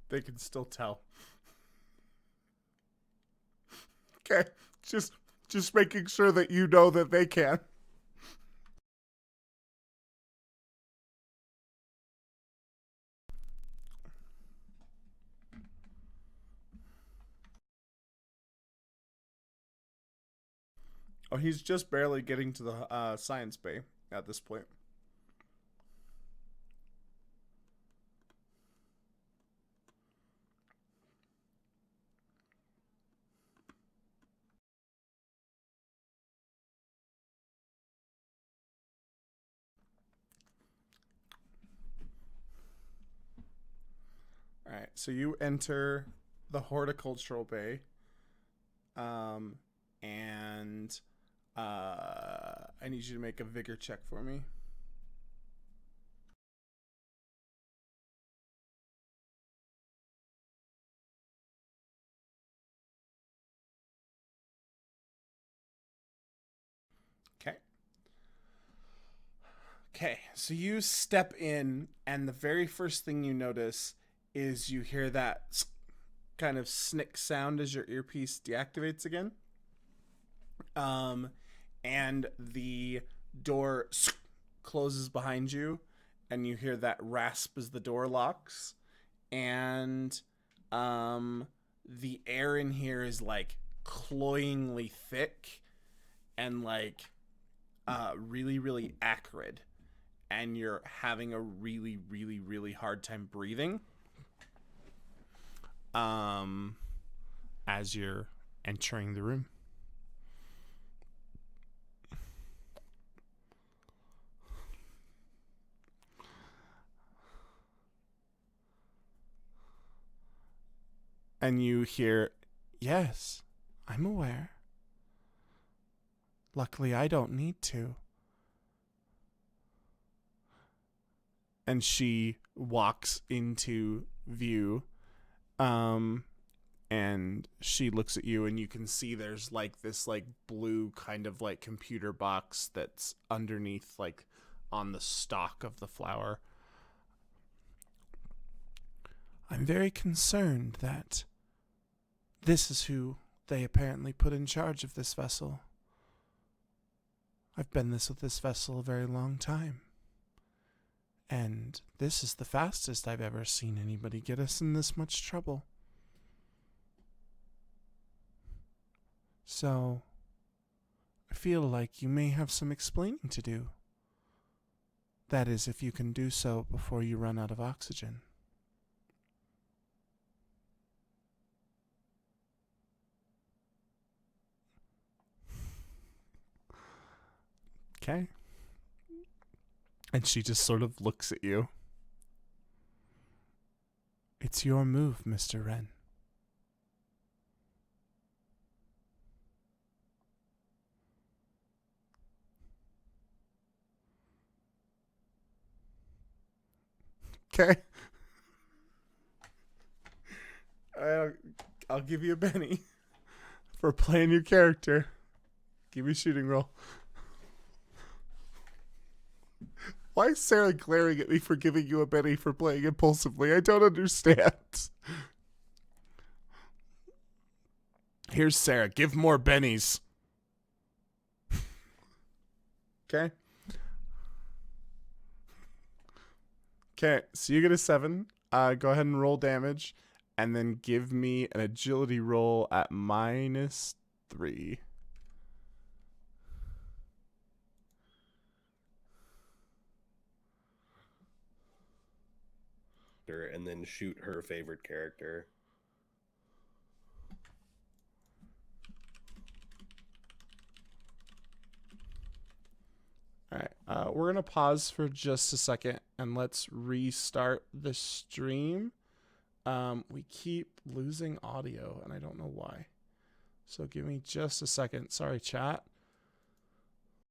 They can still tell. Okay, just making sure that you know that they can. Oh, he's just barely getting to the science bay at this point. All right, so you enter the horticultural bay, and I need you to make a vigor check for me. Okay. Okay, so you step in, and the very first thing you notice is you hear that kind of snick sound as your earpiece deactivates again. And the door closes behind you, and you hear that rasp as the door locks. And the air in here is like cloyingly thick and like really, really acrid. And you're having a really, really, really hard time breathing as you're entering the room. And you hear, "Yes, I'm aware. Luckily, I don't need to." And she walks into view, and she looks at you, and you can see there's like this like blue kind of like computer box that's underneath like on the stalk of the flower. I'm very concerned that this is who they apparently put in charge of this vessel. I've been with this vessel a very long time. And this is the fastest I've ever seen anybody get us in this much trouble. So, I feel like you may have some explaining to do. That is, if you can do so before you run out of oxygen. Okay. And she just sort of looks at you. It's your move, Mr. Wren. Okay. I'll give you a penny for playing your character. Give me a shooting roll. Why is Sarah glaring at me for giving you a penny for playing impulsively? I don't understand. Here's Sarah. Give more bennies. Okay. Okay, so you get a 7. Go ahead and roll damage, and then give me an agility roll at -3. And then shoot her favorite character. All right, we're gonna pause for just a second and let's restart the stream. We keep losing audio and I don't know why. So give me just a second. Sorry, chat.